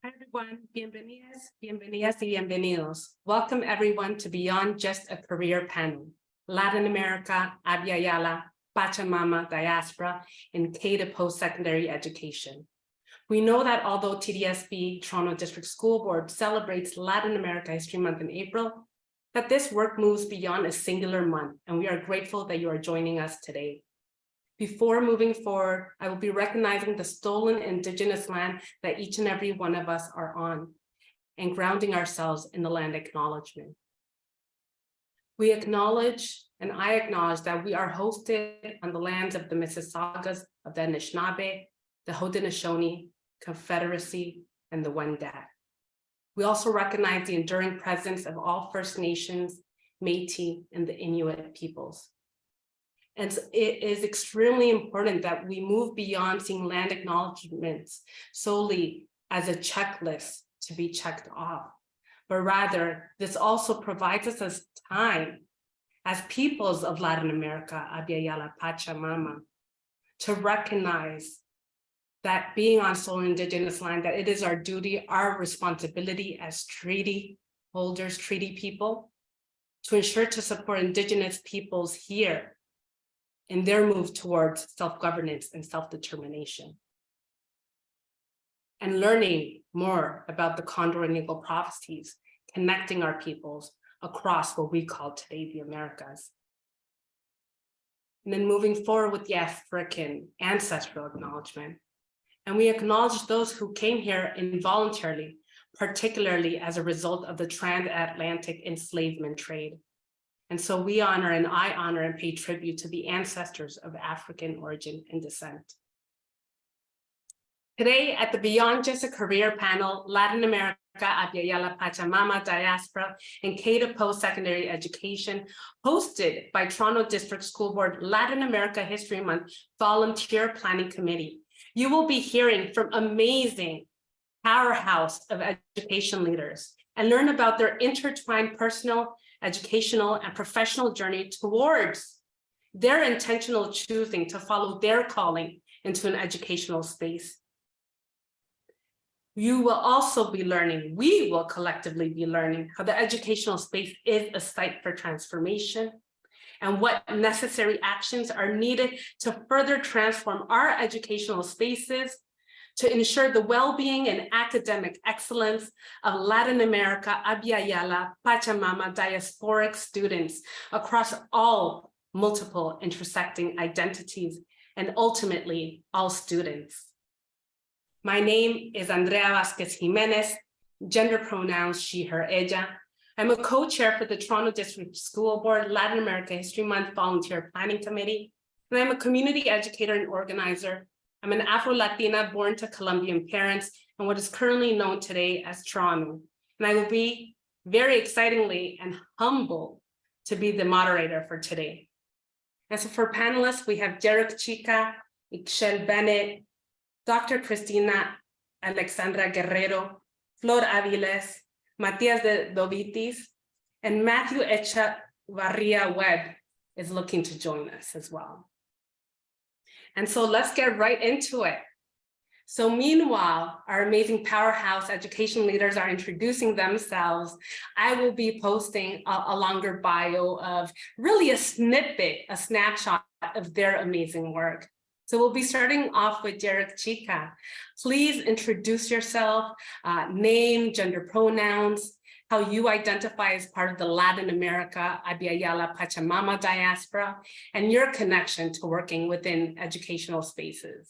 Hi everyone, bienvenidas y bienvenidos. Welcome everyone to Beyond Just a Career panel. Latin America, Abya, Yala, Pachamama, Diaspora, and K to post-secondary education. We know that although TDSB, Toronto District School Board, celebrates Latin America History Month in April, that this work moves beyond a singular month, and we are grateful that you are joining us today. Before moving forward, I will be recognizing the stolen Indigenous land that each and every one of us are on and grounding ourselves in the land acknowledgement. We acknowledge, and I acknowledge, that we are hosted on the lands of the Mississaugas of the Anishinaabe, the Haudenosaunee, Confederacy, and the Wendat. We also recognize the enduring presence of all First Nations, Métis, and the Inuit peoples. And it is extremely important that we move beyond seeing land acknowledgements solely as a checklist to be checked off, but rather this also provides us as time as peoples of Latin America, Abya, Yala, Pachamama, to recognize that being on sole Indigenous land, that it is our duty, our responsibility as treaty holders, treaty people, to ensure to support Indigenous peoples here in their move towards self-governance and self-determination. And learning more about the Condor and Eagle prophecies, connecting our peoples across what we call today the Americas. And then moving forward with the African ancestral acknowledgement. And we acknowledge those who came here involuntarily, particularly as a result of the transatlantic enslavement trade. And so we honor, and I honor and pay tribute to the ancestors of African origin and descent. Today at the Beyond Just a Career panel, Latin America, Abya, Yala, Pachamama, Diaspora, and K to post-secondary education, hosted by Toronto District School Board Latin America History Month Volunteer Planning Committee. You will be hearing from amazing powerhouse of education leaders and learn about their intertwined personal, educational, and professional journey towards their intentional choosing to follow their calling into an educational space. You will also be learning, we will collectively be learning how the educational space is a site for transformation and what necessary actions are needed to further transform our educational spaces to ensure the well-being and academic excellence of Latin America, Abya, Yala, Pachamama, diasporic students across all multiple intersecting identities and ultimately all students. My name is Andrea Vasquez Jimenez, gender pronouns she, her, ella. I'm a co-chair for the Toronto District School Board Latin America History Month Volunteer Planning Committee, and I'm a community educator and organizer. I'm an Afro-Latina born to Colombian parents and what is currently known today as Toronto. And I will be very excitingly and humble to be the moderator for today. And so for panelists, we have Derek Chica, Ixchel Bennett, Dr. Cristina Alexandra Guerrero, Flor Aviles, Matias de Dovitis, and Matthew Echavarria Webb is looking to join us as well. And so let's get right into it. So meanwhile, our amazing powerhouse education leaders are introducing themselves. I will be posting a longer bio of really a snippet, a snapshot of their amazing work. So we'll be starting off with Derek Chica. Please introduce yourself, name, gender pronouns, how you identify as part of the Latin America, Abya, Yala, Pachamama diaspora, and your connection to working within educational spaces.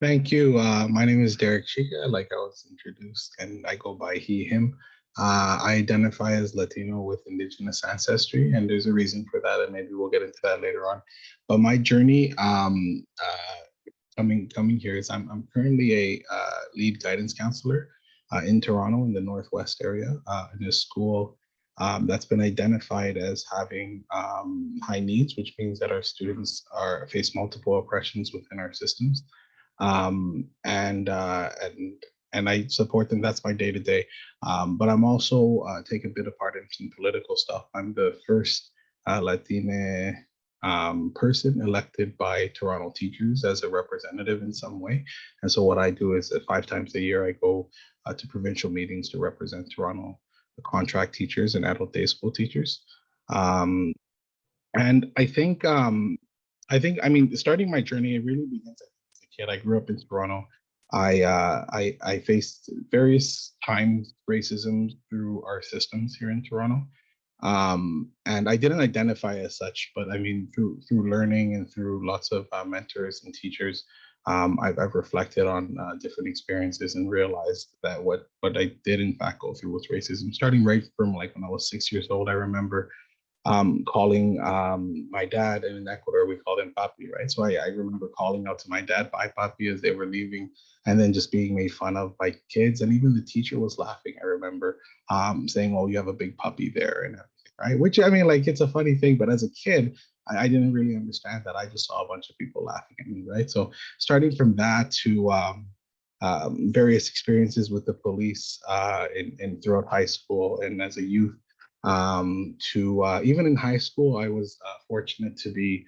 Thank you. My name is Derek Chica, like I was introduced, and I go by he, him. I identify as Latino with Indigenous ancestry, and there's a reason for that, and maybe we'll get into that later on. But my journey coming here is I'm currently a lead guidance counselor in Toronto in the Northwest area in a school that's been identified as having high needs, which means that our students face multiple oppressions within our systems. And I support them. That's my day to day. But I'm also take a bit of part in some political stuff. I'm the first Latina person elected by Toronto teachers as a representative in some way. And so what I do is 5 times a year, I go to provincial meetings to represent Toronto contract teachers and adult day school teachers. And I mean, starting my journey, it really begins as a kid. I grew up in Toronto. I faced various times racism through our systems here in Toronto. And I didn't identify as such, but I mean, through learning and through lots of mentors and teachers, I've reflected on different experiences and realized that what I did in fact go through was racism. Starting right from like when I was 6 years old, I remember calling my dad, and in Ecuador we called him papi, right? So I remember calling out to my dad, bye papi, as they were leaving, and then just being made fun of by kids, and even the teacher was laughing. I remember saying, "Oh, you have a big puppy there," and everything, right? Which I mean, like it's a funny thing, but as a kid, I didn't really understand that. I just saw a bunch of people laughing at me, right? So starting from that to various experiences with the police in throughout high school and as a youth, to even in high school, I was fortunate to be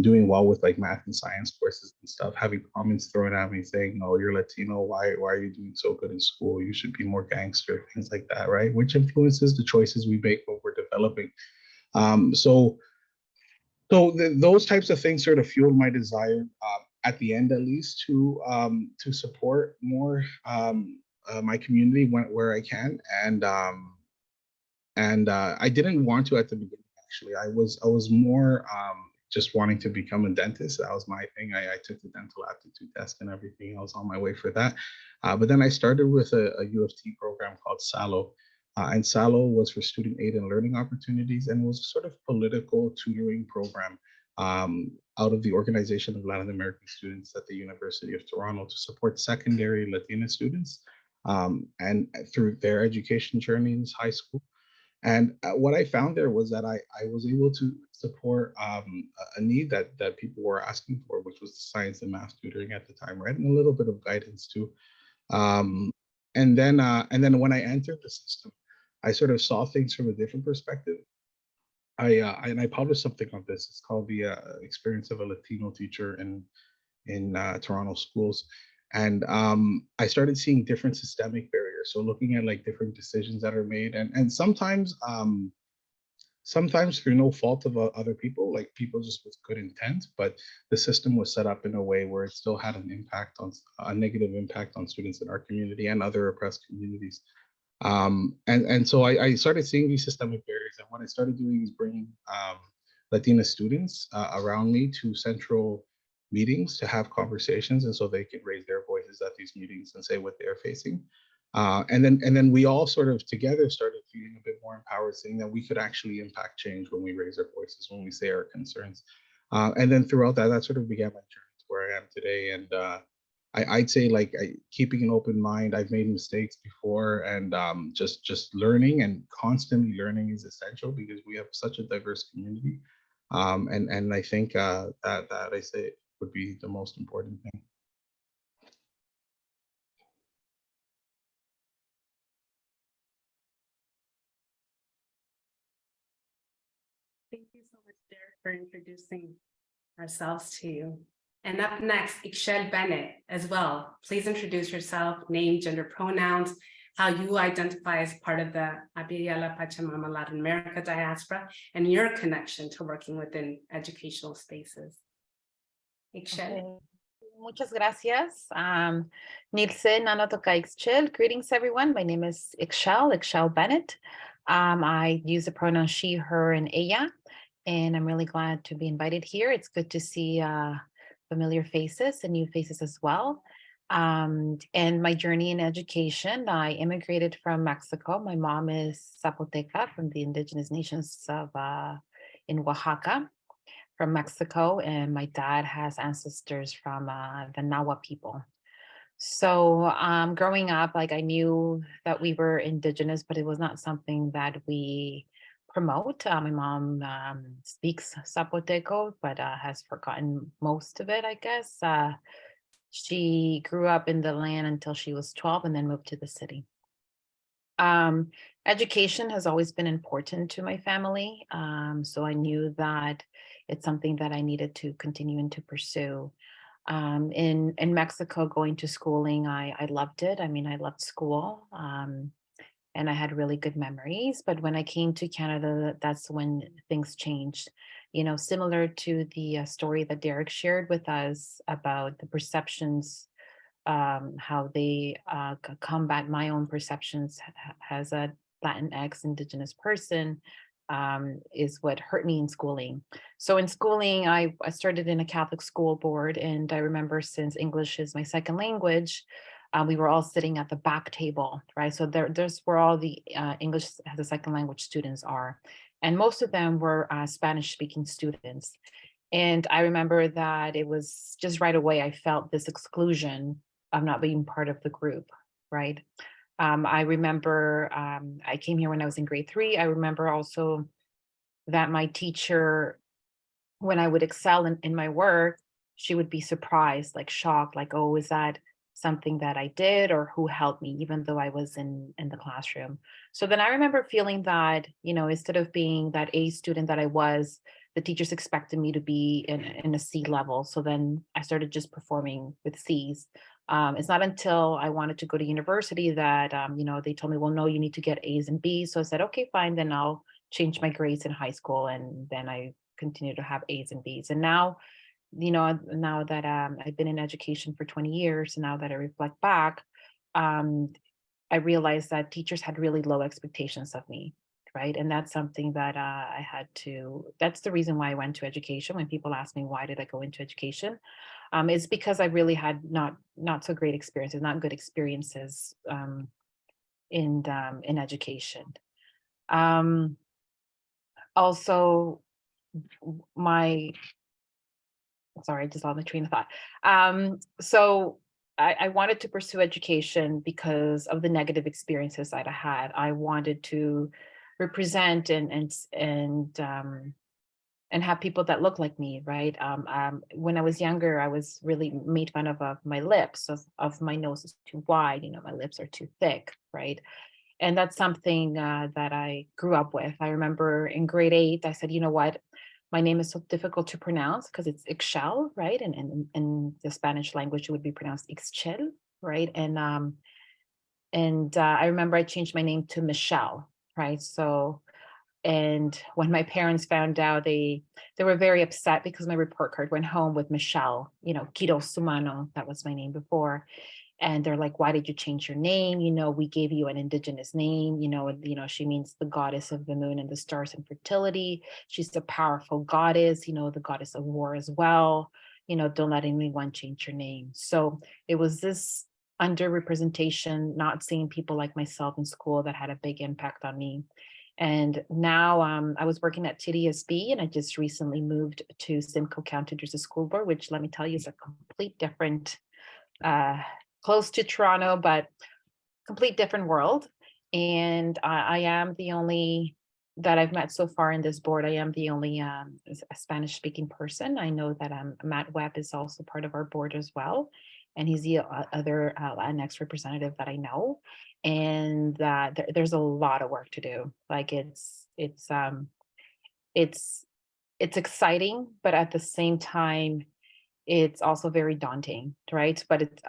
doing well with like math and science courses and stuff, having comments thrown at me saying, "Oh, you're Latino. Why are you doing so good in school? You should be more gangster," things like that, right? Which influences the choices we make when we're developing. So those types of things sort of fueled my desire, at the end at least, to support more my community where I can, and I didn't want to at the beginning. Actually, I was more just wanting to become a dentist. That was my thing. I took the dental aptitude test and everything. I was on my way for that, but then I started with a U of T program called SALO. And SALO was for student aid and learning opportunities, and it was a sort of political tutoring program out of the Organization of Latin American Students at the University of Toronto to support secondary Latina students, and through their education journeys, high school. And what I found there was that I was able to support a need that people were asking for, which was science and math tutoring at the time, right? And a little bit of guidance too. Um, and then when I entered the system, I sort of saw things from a different perspective. I published something on this. It's called the experience of a Latino teacher in Toronto schools. And I started seeing different systemic barriers. So looking at like different decisions that are made, and sometimes through no fault of other people, like people just with good intent, but the system was set up in a way where it still had an impact on a negative impact on students in our community and other oppressed communities. And so I started seeing these systemic barriers, and what I started doing is bringing Latina students around me to central meetings to have conversations, and so they can raise their voices at these meetings and say what they're facing. And then we all sort of together started feeling a bit more empowered, saying that we could actually impact change when we raise our voices, when we say our concerns. And then throughout that, that sort of began my journey to where I am today. And I'd say like keeping an open mind. I've made mistakes before, and just learning and constantly learning is essential because we have such a diverse community. And I think that I say would be the most important thing. Thank you so much, Derek, for introducing ourselves to you. And up next, Ixchel Bennett as well. Please introduce yourself, name, gender pronouns, how you identify as part of the Abya, Yala, Pachamama Latin America diaspora, and your connection to working within educational spaces. Ixchel. Okay. Muchas gracias. Nilse Nanotoka Ixchel. Greetings, everyone. My name is Ixchel Bennett. I use the pronouns she, her, and ella, and I'm really glad to be invited here. It's good to see familiar faces and new faces as well. And my journey in education, I immigrated from Mexico. My mom is Zapoteca from the indigenous nations of in Oaxaca, from Mexico, and my dad has ancestors from the Nahua people. So growing up, like I knew that we were indigenous, but it was not something that we promote. My mom speaks Zapoteco, but has forgotten most of it, I guess. She grew up in the land until she was 12 and then moved to the city. Education has always been important to my family. So I knew that it's something that I needed to continue and to pursue. In Mexico, going to schooling, I loved it. I mean, I loved school. And I had really good memories. But when I came to Canada, that's when things changed. You know, similar to the story that Derek shared with us about the perceptions, how they combat my own perceptions as a Latinx Indigenous person, is what hurt me in schooling. So in schooling, I started in a Catholic school board, and I remember, since English is my second language, we were all sitting at the back table, right? So there's where all the English as a second language students are. And most of them were Spanish speaking students. And I remember that it was just right away, I felt this exclusion of not being part of the group, right? I remember I came here when I was in grade 3. I remember also that my teacher, when I would excel in my work, she would be surprised, like shocked, like, oh, is that something that I did, or who helped me, even though I was in the classroom. So then I remember feeling that, you know, instead of being that A student that I was, the teachers expected me to be in a C level. So then I started just performing with C's. It's not until I wanted to go to university that, you know, they told me, well, no, you need to get A's and B's. So I said, okay, fine, then I'll change my grades in high school. And then I continue to have A's and B's. And now, you know, now that I've been in education for 20 years, and now that I reflect back, um, I realized that teachers had really low expectations of me, right? And that's something that I had to, that's the reason why I went to education. When people ask me, why did I go into education? It's because I really had not so great experiences, not good experiences in education. Also, my sorry, I just lost my train of thought. So I wanted to pursue education because of the negative experiences that I had. I wanted to represent and have people that look like me, right? When I was younger, I was really made fun of my lips, of my nose is too wide, you know, my lips are too thick, right? And that's something that I grew up with. I remember in grade 8, I said, you know what? My name is so difficult to pronounce because it's Ixchel, right? And in the Spanish language, it would be pronounced Ixchel, right? And I remember I changed my name to Michelle, right? So, and when my parents found out, they were very upset because my report card went home with Michelle, you know, Kiro Sumano, that was my name before. And they're like, why did you change your name? You know, we gave you an indigenous name, you know, she means the goddess of the moon and the stars and fertility. She's a powerful goddess, you know, the goddess of war as well. You know, don't let anyone change your name. So it was this underrepresentation, not seeing people like myself in school, that had a big impact on me. And now I was working at TDSB, and I just recently moved to Simcoe County District School Board, which, let me tell you, is a complete different close to Toronto, but complete different world. And I am the only that I've met so far in this board. I am the only a Spanish speaking person. I know that Matt Webb is also part of our board as well. And he's the other Latinx representative that I know. And there's a lot of work to do. Like it's exciting, but at the same time, it's also very daunting, right? But it's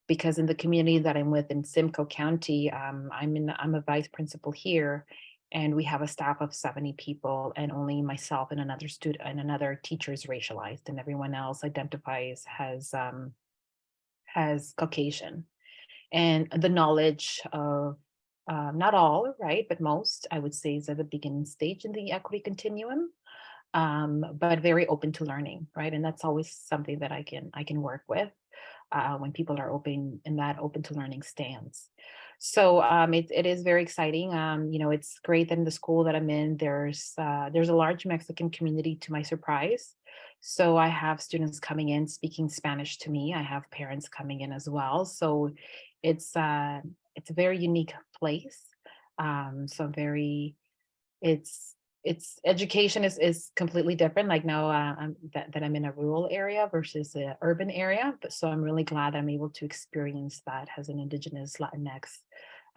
because in the community that I'm with in Simcoe County, I'm a vice principal here, and we have a staff of 70 people, and only myself and another student and another teacher is racialized, and everyone else identifies as Caucasian. And the knowledge of not all, right, but most, I would say, is at the beginning stage in the equity continuum, but very open to learning, right? And that's always something that I can work with. When people are open to learning stance. So it is very exciting. You know, it's great that in the school that I'm in, there's a large Mexican community, to my surprise. So I have students coming in speaking Spanish to me. I have parents coming in as well. So it's a very unique place. So very, it's education is completely different. Like now that I'm in a rural area versus an urban area. But so I'm really glad I'm able to experience that as an Indigenous Latinx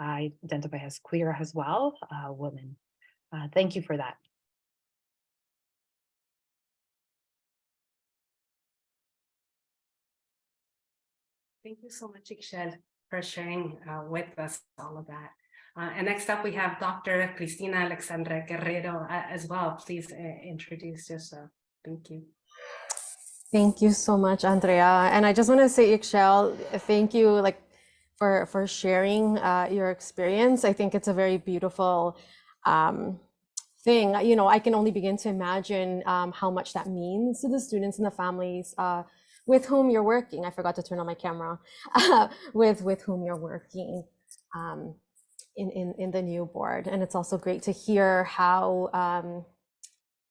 I identify as queer as well, woman. Thank you for that. Thank you so much, Ixchel, for sharing with us all of that. And next up, we have Dr. Cristina Alexandra Guerrero as well. Please introduce yourself. Thank you. Thank you so much, Andrea. And I just want to say, Ixchel, thank you for sharing your experience. I think it's a very beautiful thing. You know, I can only begin to imagine how much that means to the students and the families with whom you're working. I forgot to turn on my camera. with whom you're working in the new board. And it's also great to hear how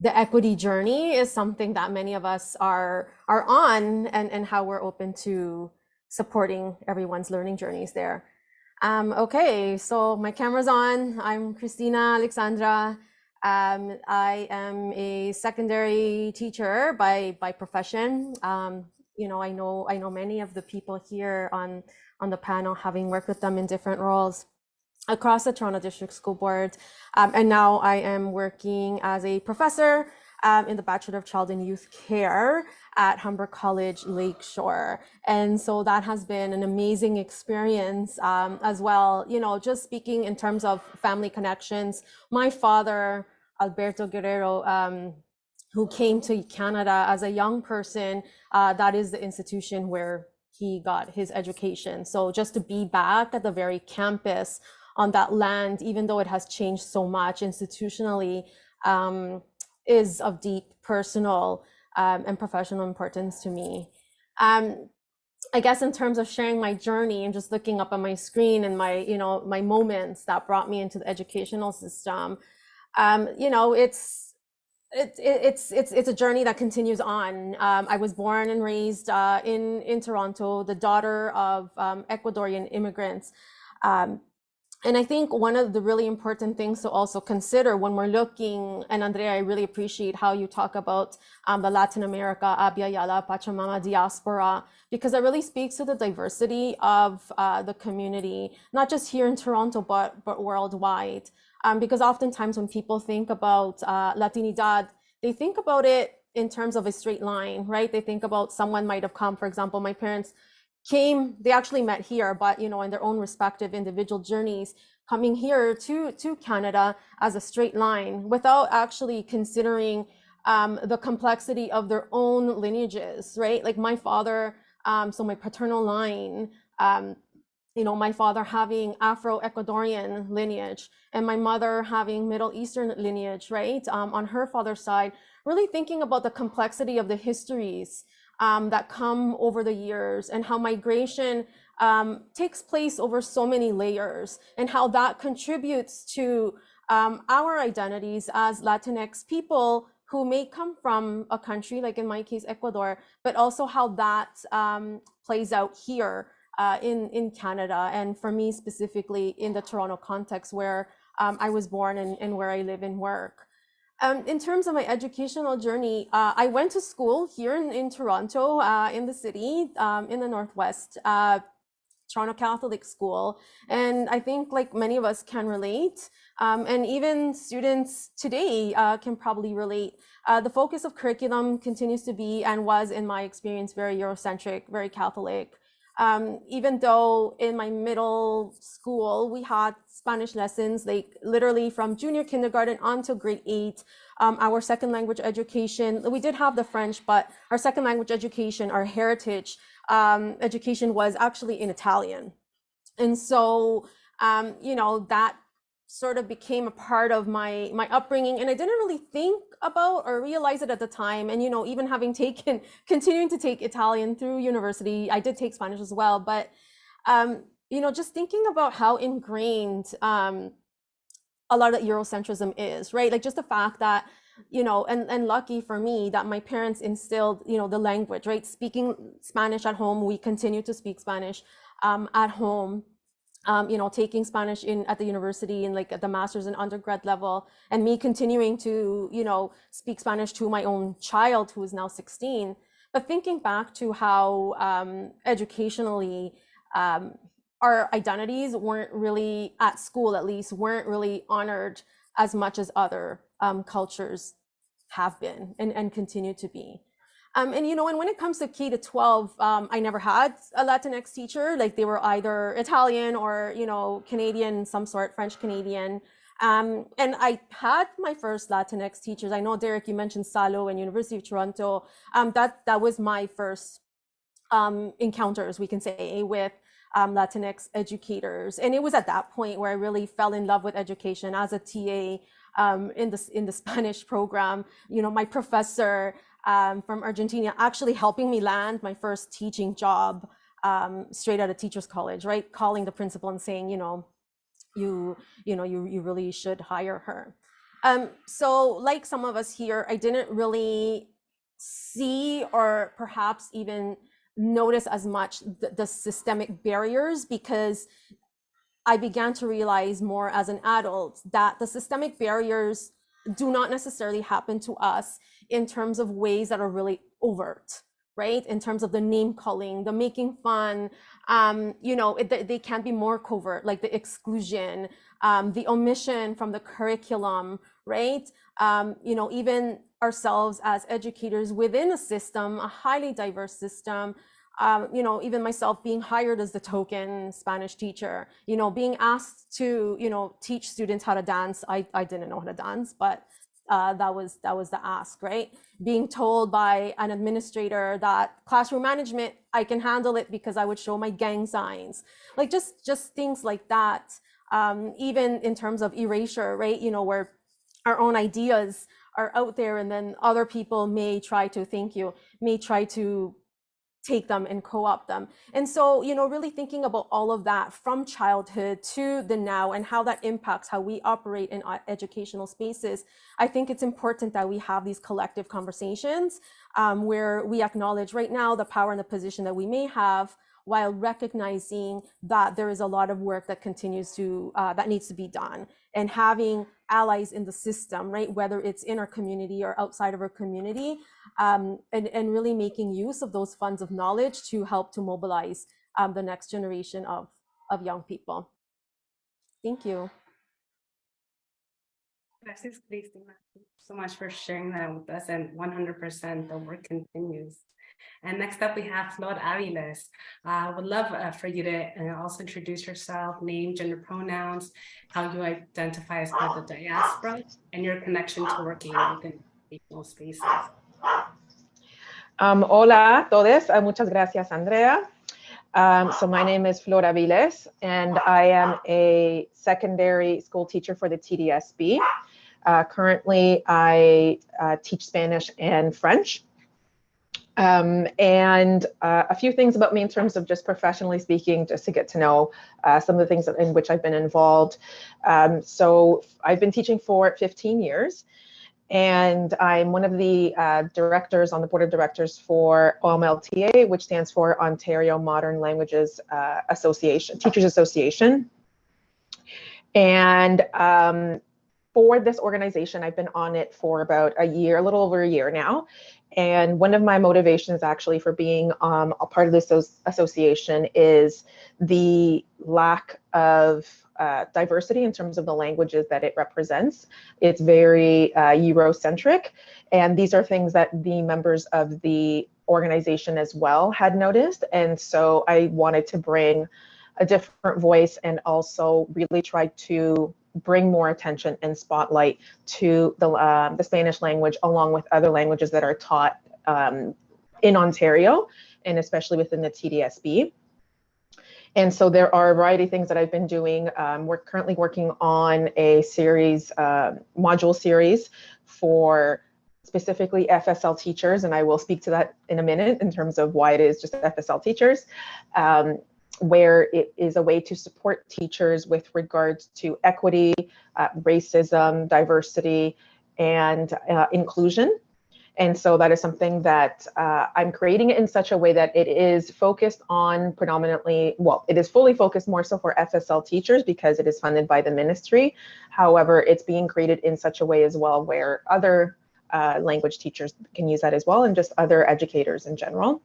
the equity journey is something that many of us are on, and how we're open to supporting everyone's learning journeys there. Okay, so my camera's on. I'm Cristina Alexandra. I am a secondary teacher by profession. You know, I know many of the people here on the panel, having worked with them in different roles across the Toronto District School Board. And now I am working as a professor in the Bachelor of Child and Youth Care at Humber College Lakeshore. And so that has been an amazing experience as well. You know, just speaking in terms of family connections, my father, Alberto Guerrero, who came to Canada as a young person, that is the institution where he got his education. So just to be back at the very campus on that land, even though it has changed so much institutionally, is of deep personal and professional importance to me. I guess in terms of sharing my journey and just looking up on my screen and my, you know, my moments that brought me into the educational system, you know, it's a journey that continues on. I was born and raised in Toronto, the daughter of Ecuadorian immigrants. And I think one of the really important things to also consider when we're looking, and Andrea, I really appreciate how you talk about the Latin America, Abya, Yala, Pachamama, Diaspora, because it really speaks to the diversity of the community, not just here in Toronto, but worldwide. Because oftentimes when people think about Latinidad, they think about it in terms of a straight line, right? They think about someone might have come, for example, my parents came, they actually met here, but you know, in their own respective individual journeys, coming here to Canada as a straight line without actually considering the complexity of their own lineages, right? Like my father, so my paternal line, you know, my father having Afro-Ecuadorian lineage and my mother having Middle Eastern lineage, right? On her father's side, really thinking about the complexity of the histories that come over the years and how migration takes place over so many layers and how that contributes to our identities as Latinx people who may come from a country, like in my case, Ecuador, but also how that plays out here in Canada. And for me specifically in the Toronto context where I was born and where I live and work. In terms of my educational journey, I went to school here in Toronto, in the city, in the Northwest, Toronto Catholic School. And I think like many of us can relate, and even students today can probably relate. The focus of curriculum continues to be and was, in my experience, very Eurocentric, very Catholic. Even though in my middle school, we had Spanish lessons, like literally from junior kindergarten on to grade 8, our second language education, we did have the French, but our second language education, our heritage education was actually in Italian. And so, you know, that sort of became a part of my upbringing, and I didn't really think about or realize it at the time. And you know, even having continuing to take Italian through university, I did take Spanish as well, but you know, just thinking about how ingrained a lot of Eurocentrism is, right? Like just the fact that, you know, and lucky for me that my parents instilled, you know, the language, right? Speaking Spanish at home, we continue to speak Spanish at home. You know, taking Spanish at the university and like at the master's and undergrad level, and me continuing to, you know, speak Spanish to my own child who is now 16. But thinking back to how educationally our identities weren't really, at school at least, weren't really honored as much as other cultures have been and continue to be. And when it comes to K to 12, I never had a Latinx teacher. Like, they were either Italian or Canadian, some sort, French Canadian. And I had my first Latinx teachers. I know, Derek, you mentioned Salo and University of Toronto. That was my first encounters, we can say, with Latinx educators. And it was at that point where I really fell in love with education as a TA in the Spanish program. My professor from Argentina actually helping me land my first teaching job straight out of teachers college, right? Calling the principal and saying, you really should hire her. So like some of us here, I didn't really see or perhaps even notice as much the systemic barriers, because I began to realize more as an adult that the systemic barriers do not necessarily happen to us in terms of ways that are really overt, right? In terms of the name calling, the making fun, they can be more covert, like the exclusion, the omission from the curriculum, right? Even ourselves as educators within a system, a highly diverse system, even myself being hired as the token Spanish teacher, being asked to, teach students how to dance. I didn't know how to dance, but that was the ask, right? Being told by an administrator that classroom management, I can handle it because I would show my gang signs, like just things like that. Even in terms of erasure, right? Where our own ideas are out there and then other people may try to take them and co-opt them. And so, really thinking about all of that from childhood to the now and how that impacts how we operate in educational spaces, I think it's important that we have these collective conversations where we acknowledge right now the power and the position that we may have, while recognizing that there is a lot of work that continues to, that needs to be done, and having allies in the system, right? Whether it's in our community or outside of our community, and really making use of those funds of knowledge to help to mobilize the next generation of young people. Thank you. Gracias, Cristina. So much for sharing that with us, and 100% the work continues. And next up, we have Flor Aviles. Would love for you to also introduce yourself, name, gender pronouns, how you identify as part of the diaspora, and your connection to working within educational spaces. Hola a todos. Muchas gracias, Andrea. So my name is Flor Aviles, and I am a secondary school teacher for the TDSB. Currently, I teach Spanish and French. And a few things about me in terms of just professionally speaking, just to get to know some of the things in which I've been involved. So I've been teaching for 15 years, and I'm one of the directors on the board of directors for OMLTA, which stands for Ontario Modern Languages Association, Teachers Association. And for this organization, I've been on it for about a year, a little over a year now. And one of my motivations actually for being a part of this association is the lack of diversity in terms of the languages that it represents. It's very Eurocentric, and these are things that the members of the organization as well had noticed. And so I wanted to bring a different voice and also really try to bring more attention and spotlight to the Spanish language, along with other languages that are taught in Ontario, and especially within the TDSB. And so there are a variety of things that I've been doing. We're currently working on a series, module series for specifically FSL teachers, and I will speak to that in a minute in terms of why it is just FSL teachers. Where it is a way to support teachers with regards to equity, racism, diversity, and inclusion. And so that is something that I'm creating it in such a way that it is focused on predominantly, well, it is fully focused more so for FSL teachers because it is funded by the ministry. However, it's being created in such a way as well where other language teachers can use that as well, and just other educators in general.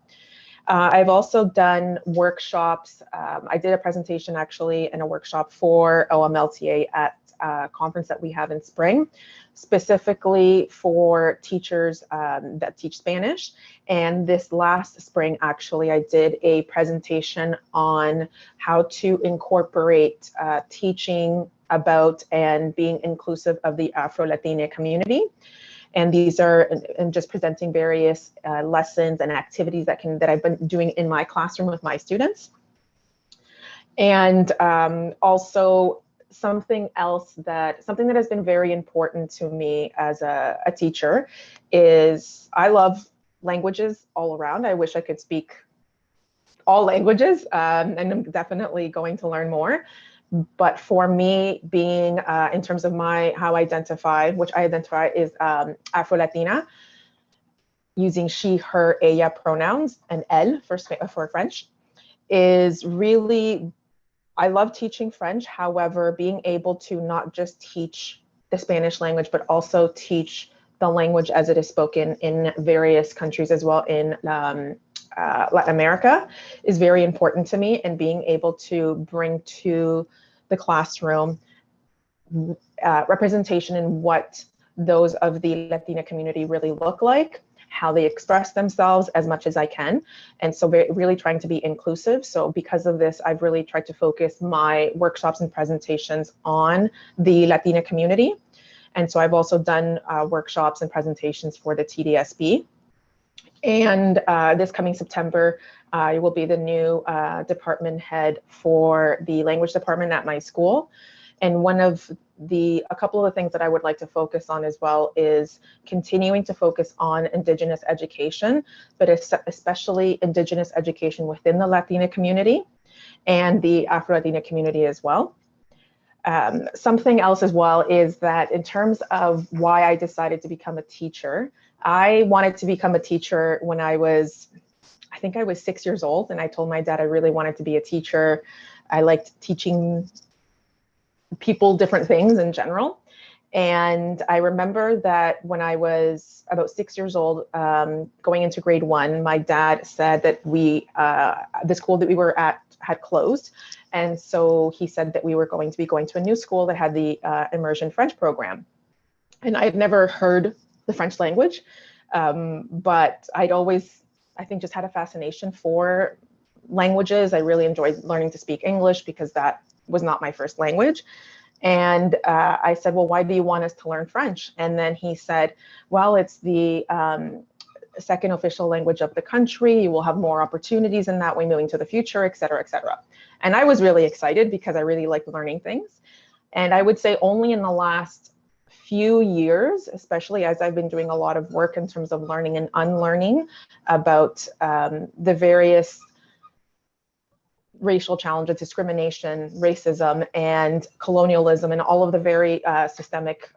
I've also done workshops. I did a presentation actually and a workshop for OMLTA at a conference that we have in spring, specifically for teachers that teach Spanish. And this last spring, actually, I did a presentation on how to incorporate teaching about and being inclusive of the Afro-Latina community. And these are, and just presenting various lessons and activities that I've been doing in my classroom with my students. And also something that has been very important to me as a teacher is I love languages all around. I wish I could speak all languages, and I'm definitely going to learn more. But for me, being in terms of how I identify, which I identify is Afro-Latina, using she, her, ella pronouns and elle for French, is really, I love teaching French. However, being able to not just teach the Spanish language, but also teach the language as it is spoken in various countries as well in Latin America is very important to me, and being able to bring to the classroom representation in what those of the Latina community really look like, how they express themselves as much as I can. And so really trying to be inclusive. So because of this, I've really tried to focus my workshops and presentations on the Latina community. And so I've also done workshops and presentations for the TDSB. And this coming September, I will be the new department head for the language department at my school. And a couple of the things that I would like to focus on as well is continuing to focus on Indigenous education, but especially Indigenous education within the Latina community and the Afro-Latina community as well. Something else as well is that in terms of why I decided to become a teacher, I wanted to become a teacher when I think I was 6 years old, and I told my dad I really wanted to be a teacher. I liked teaching people different things in general. And I remember that when I was about 6 years old, going into grade 1, my dad said that the school that we were at had closed. And so he said that we were going to be going to a new school that had the immersion French program. And I had never heard the French language, but I'd always, I think, just had a fascination for languages. I really enjoyed learning to speak English because that was not my first language. And I said, well, why do you want us to learn French? And then he said, well, it's the second official language of the country. You will have more opportunities in that way moving to the future, et cetera, et cetera. And I was really excited because I really like learning things. And I would say only in the last few years, especially as I've been doing a lot of work in terms of learning and unlearning about the various racial challenges, discrimination, racism, and colonialism, and all of the very systemic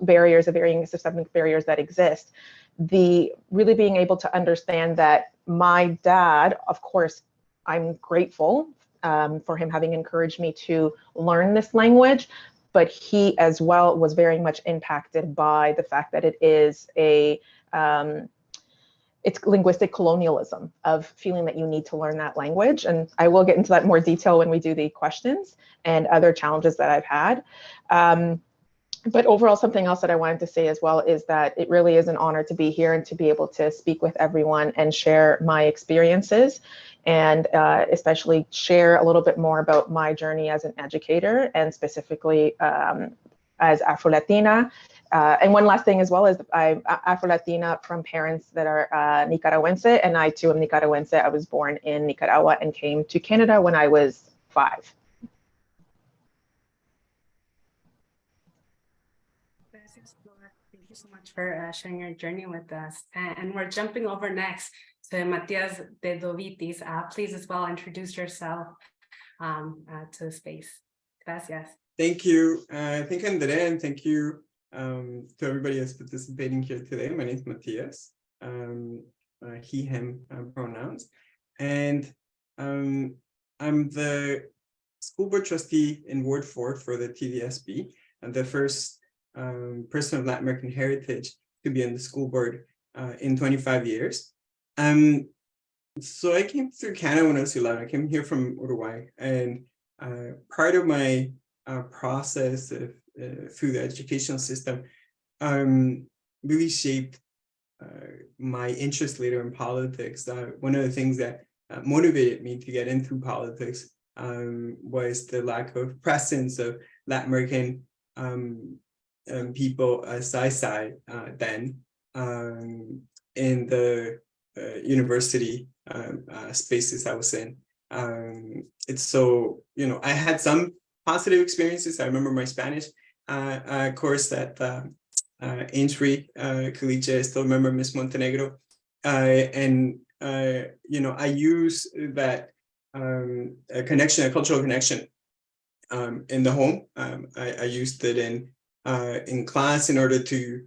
barriers, the varying systemic barriers that exist. Really being able to understand that my dad, of course, I'm grateful for him having encouraged me to learn this language, but he as well was very much impacted by the fact that it is it's linguistic colonialism of feeling that you need to learn that language. And I will get into that in more detail when we do the questions and other challenges that I've had. But overall, something else that I wanted to say as well is that it really is an honor to be here and to be able to speak with everyone and share my experiences, and especially share a little bit more about my journey as an educator, and specifically as Afro-Latina. And one last thing as well is I'm Afro-Latina from parents that are Nicaragüense, and I too am Nicaragüense. I was born in Nicaragua and came to Canada when I was 5. Thank you so much for sharing your journey with us. And we're jumping over next to Matias de Dovitis. Please as well introduce yourself to the space. Gracias. Thank you. Thank you, Andrea, and thank you to everybody that's participating here today. My name is Matias, he, him pronouns. And I'm the school board trustee in Ward 4 for the TDSB, and the first person of Latin American heritage to be on the school board in 25 years. So I came to Canada when I was 11. I came here from Uruguay, and part of my process through the educational system really shaped my interest later in politics. One of the things that motivated me to get into politics was the lack of presence of Latin American people as I saw then in the university spaces I was in. It's so, I had some positive experiences. I remember my Spanish course at Aintree Collegiate. I still remember Miss Montenegro. And I use that a cultural connection in the home. I used it in class in order to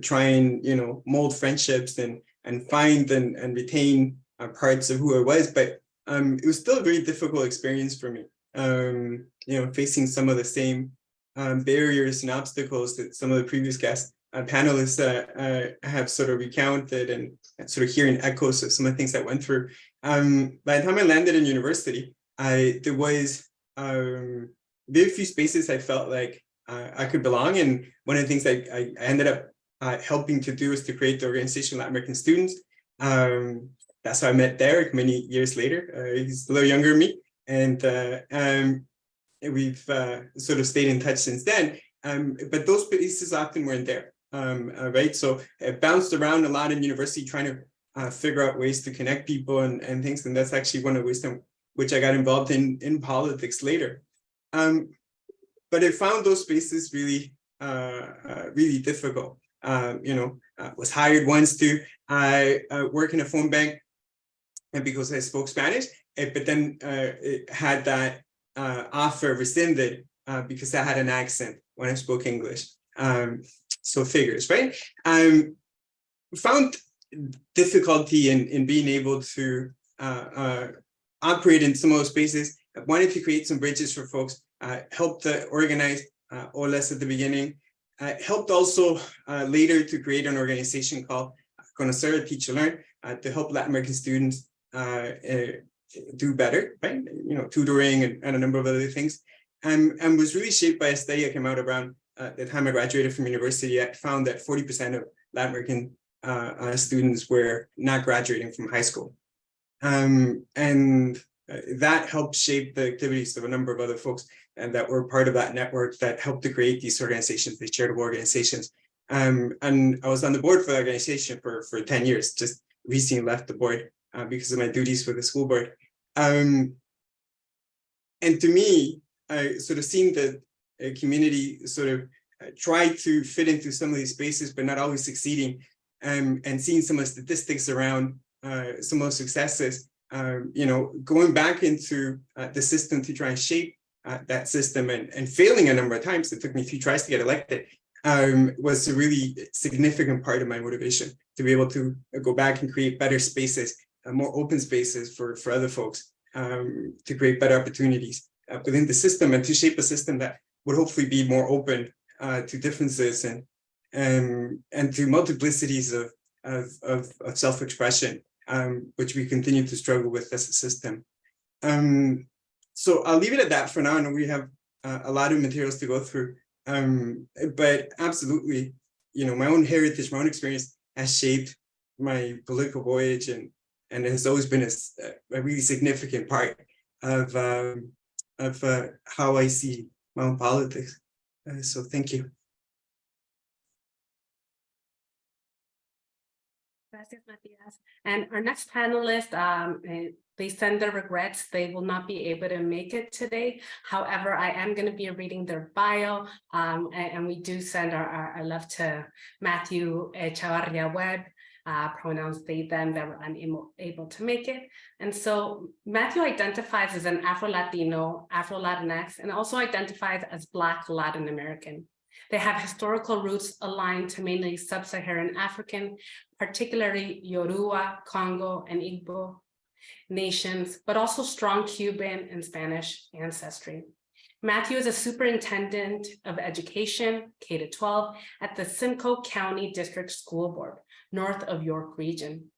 try and mold friendships and find and retain parts of who I was. But it was still a very difficult experience for me. Facing some of the same barriers and obstacles that some of the previous guests panelists have sort of recounted, and sort of hearing echoes of some of the things I went through. By the time I landed in university, there was very few spaces I felt like I could belong. And one of the things I ended up helping to do is to create the organization Latin American Students. That's how I met Derek many years later. He's a little younger than me, and we've sort of stayed in touch since then. But those pieces often weren't there, right? So it bounced around a lot in university trying to figure out ways to connect people and things. And that's actually one of the ways which I got involved in politics later. But I found those spaces really, really difficult. Was hired once to work in a phone bank, and because I spoke Spanish, but then it had that offer rescinded because I had an accent when I spoke English. So figures, right? Found difficulty in being able to operate in some of those spaces. I wanted to create some bridges for folks, helped to organize OLAs at the beginning, helped also later to create an organization called Conocer, Teach and Learn, to help Latin American students do better, right? Tutoring and a number of other things, and was really shaped by a study that came out around the time I graduated from university. I found that 40% of Latin American students were not graduating from high school, and that helped shape the activities of a number of other folks and that were part of that network that helped to create these organizations, these charitable organizations. And I was on the board for the organization for 10 years, just recently left the board because of my duties for the school board. And to me, I sort of seen the community sort of try to fit into some of these spaces, but not always succeeding, and seeing some of the statistics around some of those successes, going back into the system to try and shape that system and failing a number of times. It took me 2 tries to get elected. Was a really significant part of my motivation to be able to go back and create better spaces, more open spaces for other folks, to create better opportunities within the system, and to shape a system that would hopefully be more open to differences and to multiplicities of self-expression, which we continue to struggle with as a system. So I'll leave it at that for now. I know we have a lot of materials to go through. But absolutely, my own heritage, my own experience has shaped my political voyage, and it has always been a really significant part of how I see my own politics. So thank you. Gracias, Matias. And our next panelist, they send their regrets. They will not be able to make it today. However, I am going to be reading their bio, and we do send our love to Matthew Chavarria Webb, pronouns they, them, that were unable to make it. And so Matthew identifies as an Afro-Latino, Afro-Latinx, and also identifies as Black Latin American. They have historical roots aligned to mainly sub-Saharan African, particularly Yoruba, Congo, and Igbo nations, but also strong Cuban and Spanish ancestry. Matthew is a superintendent of education, K-12, at the Simcoe County District School Board, north of York Region.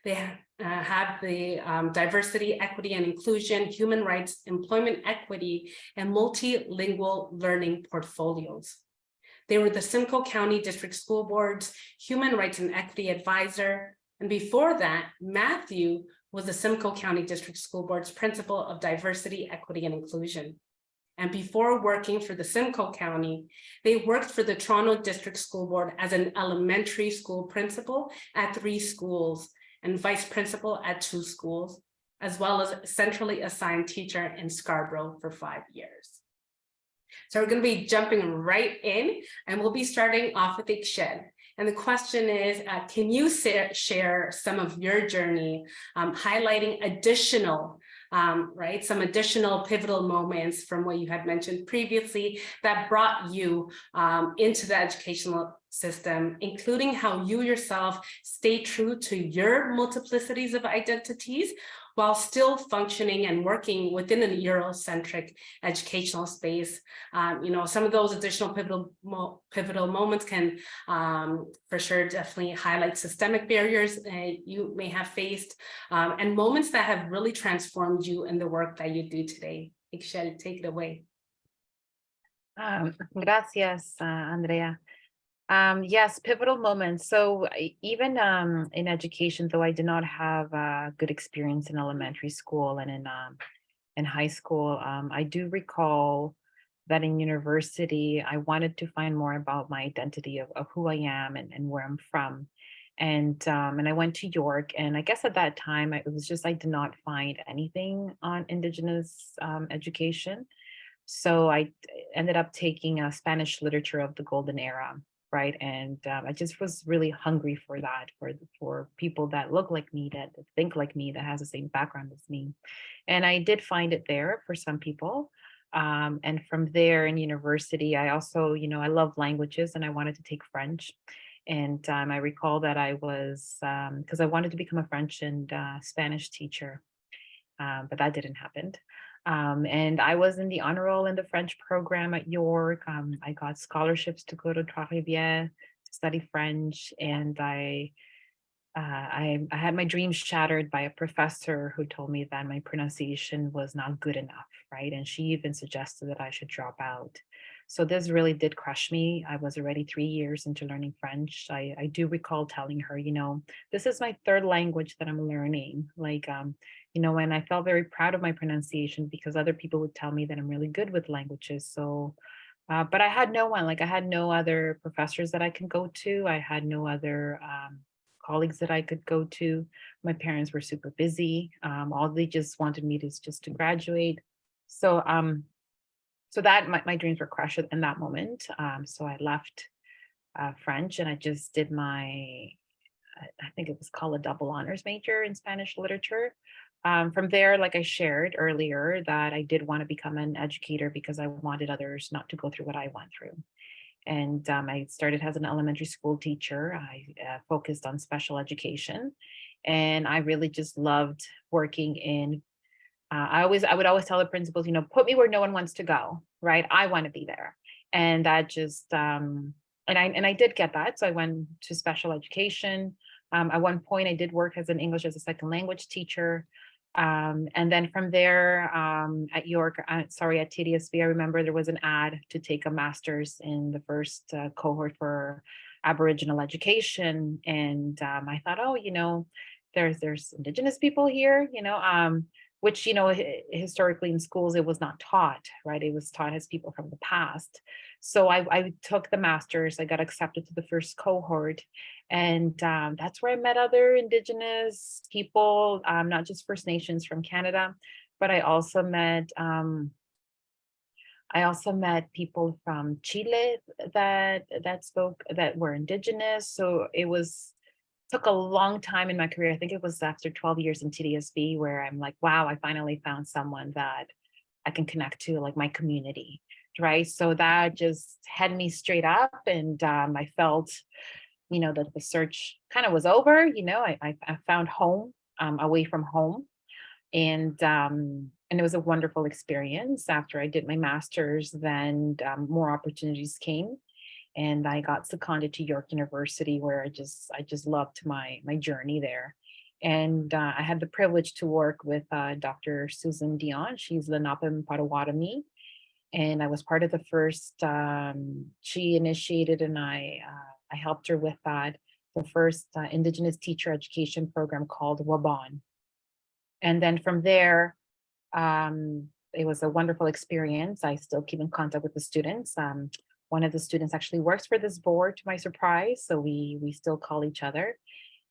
They have the diversity, equity, and inclusion, human rights, employment equity, and multilingual learning portfolios. They were the Simcoe County District School Board's Human Rights and Equity Advisor. And before that, Matthew was the Simcoe County District School Board's Principal of Diversity, Equity, and Inclusion. And before working for the Simcoe County, they worked for the Toronto District School Board as an elementary school principal at 3 schools and vice principal at 2 schools, as well as centrally assigned teacher in Scarborough for 5 years. So we're going to be jumping right in, and we'll be starting off with Ikshel. And the question is, can you share some of your journey, highlighting additional, some additional pivotal moments from what you had mentioned previously that brought you into the educational system, including how you yourself stay true to your multiplicities of identities while still functioning and working within a Eurocentric educational space. Some of those additional pivotal moments can, for sure, definitely highlight systemic barriers you may have faced, and moments that have really transformed you in the work that you do today. Ikshel, take it away. Gracias, Andrea. Yes, pivotal moments. So even in education, though I did not have a good experience in elementary school and in high school, I do recall that in university, I wanted to find more about my identity of who I am and where I'm from. And I went to York, and I guess at that time, it was just I did not find anything on Indigenous education. So I ended up taking a Spanish literature of the golden era. Right. And I just was really hungry for that, for people that look like me, that think like me, that has the same background as me. And I did find it there for some people. And from there in university, I also, I love languages and I wanted to take French. And I recall that I was, because I wanted to become a French and Spanish teacher, but that didn't happen. And I was in the honor roll in the French program at York. I got scholarships to go to Trois-Rivières to study French, and I had my dreams shattered by a professor who told me that my pronunciation was not good enough, right? And she even suggested that I should drop out. So this really did crush me. I was already 3 years into learning French. I do recall telling her, this is my 3rd language that I'm learning. And I felt very proud of my pronunciation because other people would tell me that I'm really good with languages. So, but I had no one, I had no other professors that I could go to. I had no other colleagues that I could go to. My parents were super busy. All they just wanted me to just to graduate. So, so that my dreams were crushed in that moment. So I left French and I just did I think it was called a double honors major in Spanish literature. From there, like I shared earlier, that I did want to become an educator because I wanted others not to go through what I went through. And I started as an elementary school teacher. I focused on special education. And I really just loved working in, I would always tell the principals, put me where no one wants to go, right? I want to be there. And that just, and I did get that. So I went to special education. At one point, I did work as an English as a second language teacher. And then from there, at York, at TDSB, I remember there was an ad to take a master's in the first cohort for Aboriginal education. And I thought, there's Indigenous people here, which, historically in schools, it was not taught, right? It was taught as people from the past. So I took the master's, I got accepted to the first cohort. And that's where I met other Indigenous people, not just First Nations from Canada, but I also met people from Chile that were Indigenous. So took a long time in my career. I think it was after 12 years in TDSB where I'm like, wow, I finally found someone that I can connect to, like my community, right? So that just had me straight up, and I felt, that the search kind of was over. I found home, away from home, and it was a wonderful experience. After I did my master's, then more opportunities came. And I got seconded to York University, where I just loved my journey there. And I had the privilege to work with Dr. Susan Dion. She's Lenape Potawatomi. And I was part of the first, she initiated and I helped her with that, the first Indigenous teacher education program called Waban. And then from there, it was a wonderful experience. I still keep in contact with the students. One of the students actually works for this board, to my surprise. So we still call each other.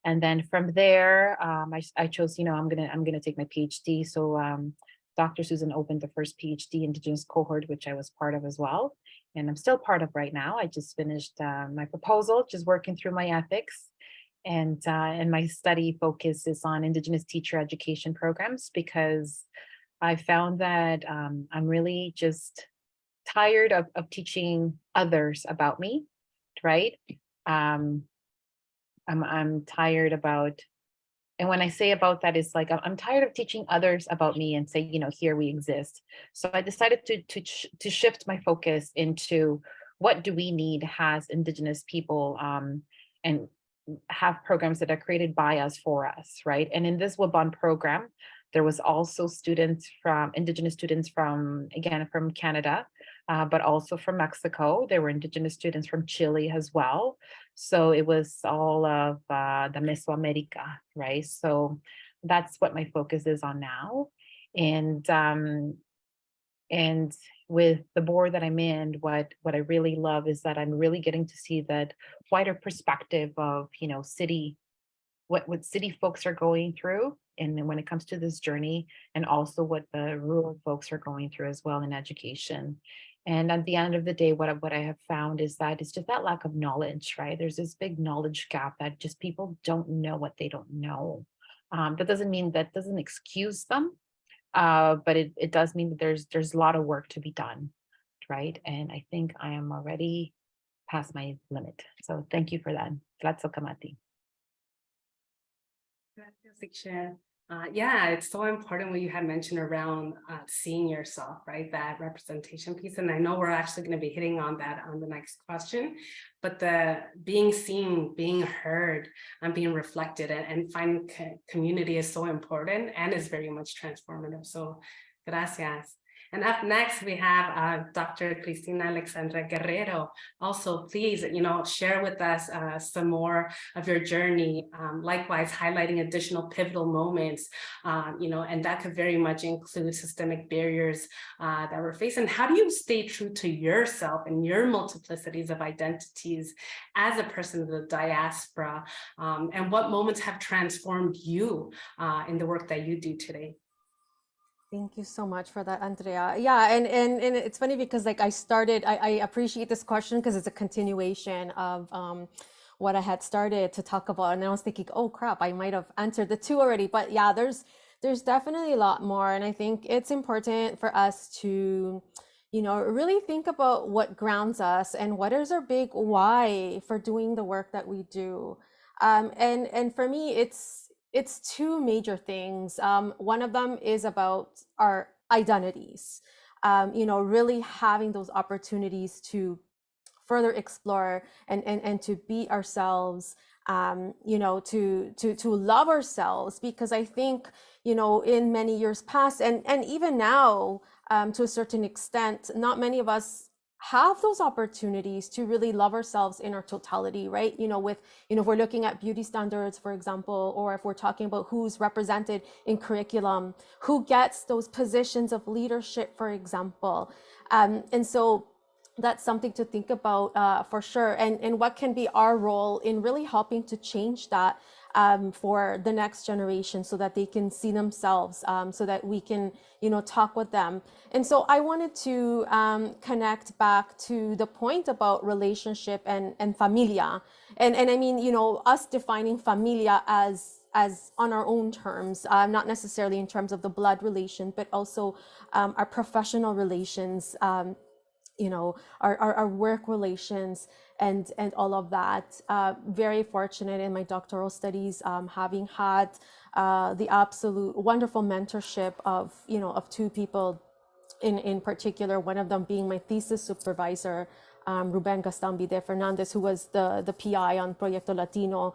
And then from there, I chose, I'm gonna take my PhD. So Dr. Susan opened the first PhD Indigenous cohort, which I was part of as well. And I'm still part of right now. I just finished my proposal, just working through my ethics. And my study focus is on Indigenous teacher education programs, because I found that I'm really just tired of teaching others about me, right? I'm tired about, and when I say about that, it's like I'm tired of teaching others about me and say, here we exist. So I decided to shift my focus into what do we need as Indigenous people, and have programs that are created by us for us, right? And in this Waban program, there was also Indigenous students from Canada, but also from Mexico. There were Indigenous students from Chile as well. So it was all of the Mesoamerica, right? So that's what my focus is on now. And with the board that I'm in, what I really love is that I'm really getting to see that wider perspective of, city, what city folks are going through. And then when it comes to this journey, and also what the rural folks are going through as well in education. And at the end of the day, what I have found is that it's just that lack of knowledge, right? There's this big knowledge gap that just people don't know what they don't know. That doesn't excuse them. But it does mean that there's a lot of work to be done, right? And I think I am already past my limit. So thank you for that. Glatzo Kamati. Yeah, it's so important what you had mentioned around seeing yourself, right? That representation piece. And I know we're actually going to be hitting on that on the next question, but the being seen, being heard, and being reflected and finding community is so important and is very much transformative. So gracias. And up next, we have Dr. Cristina Alexandra Guerrero. Also, please, share with us some more of your journey. Likewise, highlighting additional pivotal moments, and that could very much include systemic barriers that we're facing. How do you stay true to yourself and your multiplicities of identities as a person of the diaspora? And what moments have transformed you in the work that you do today? Thank you so much for that, Andrea. Yeah, and it's funny because I appreciate this question because it's a continuation of what I had started to talk about. And I was thinking, oh crap, I might have answered the two already. But yeah, there's definitely a lot more. And I think it's important for us to, really think about what grounds us and what is our big why for doing the work that we do. And for me, it's two major things. One of them is about our identities, really having those opportunities to further explore and to be ourselves, to love ourselves, because I think, in many years past and even now, to a certain extent, not many of us have those opportunities to really love ourselves in our totality, right? If we're looking at beauty standards, for example, or if we're talking about who's represented in curriculum, who gets those positions of leadership, for example. And so that's something to think about for sure. And what can be our role in really helping to change that for the next generation so that they can see themselves, so that we can, talk with them. And so I wanted to connect back to the point about relationship and familia. And I mean, us defining familia as on our own terms, not necessarily in terms of the blood relation, but also our professional relations, our work relations and all of that. Very fortunate in my doctoral studies, having had the absolute wonderful mentorship of two people in particular, one of them being my thesis supervisor, Ruben Gaston Bide Fernandez, who was the PI on Proyecto Latino.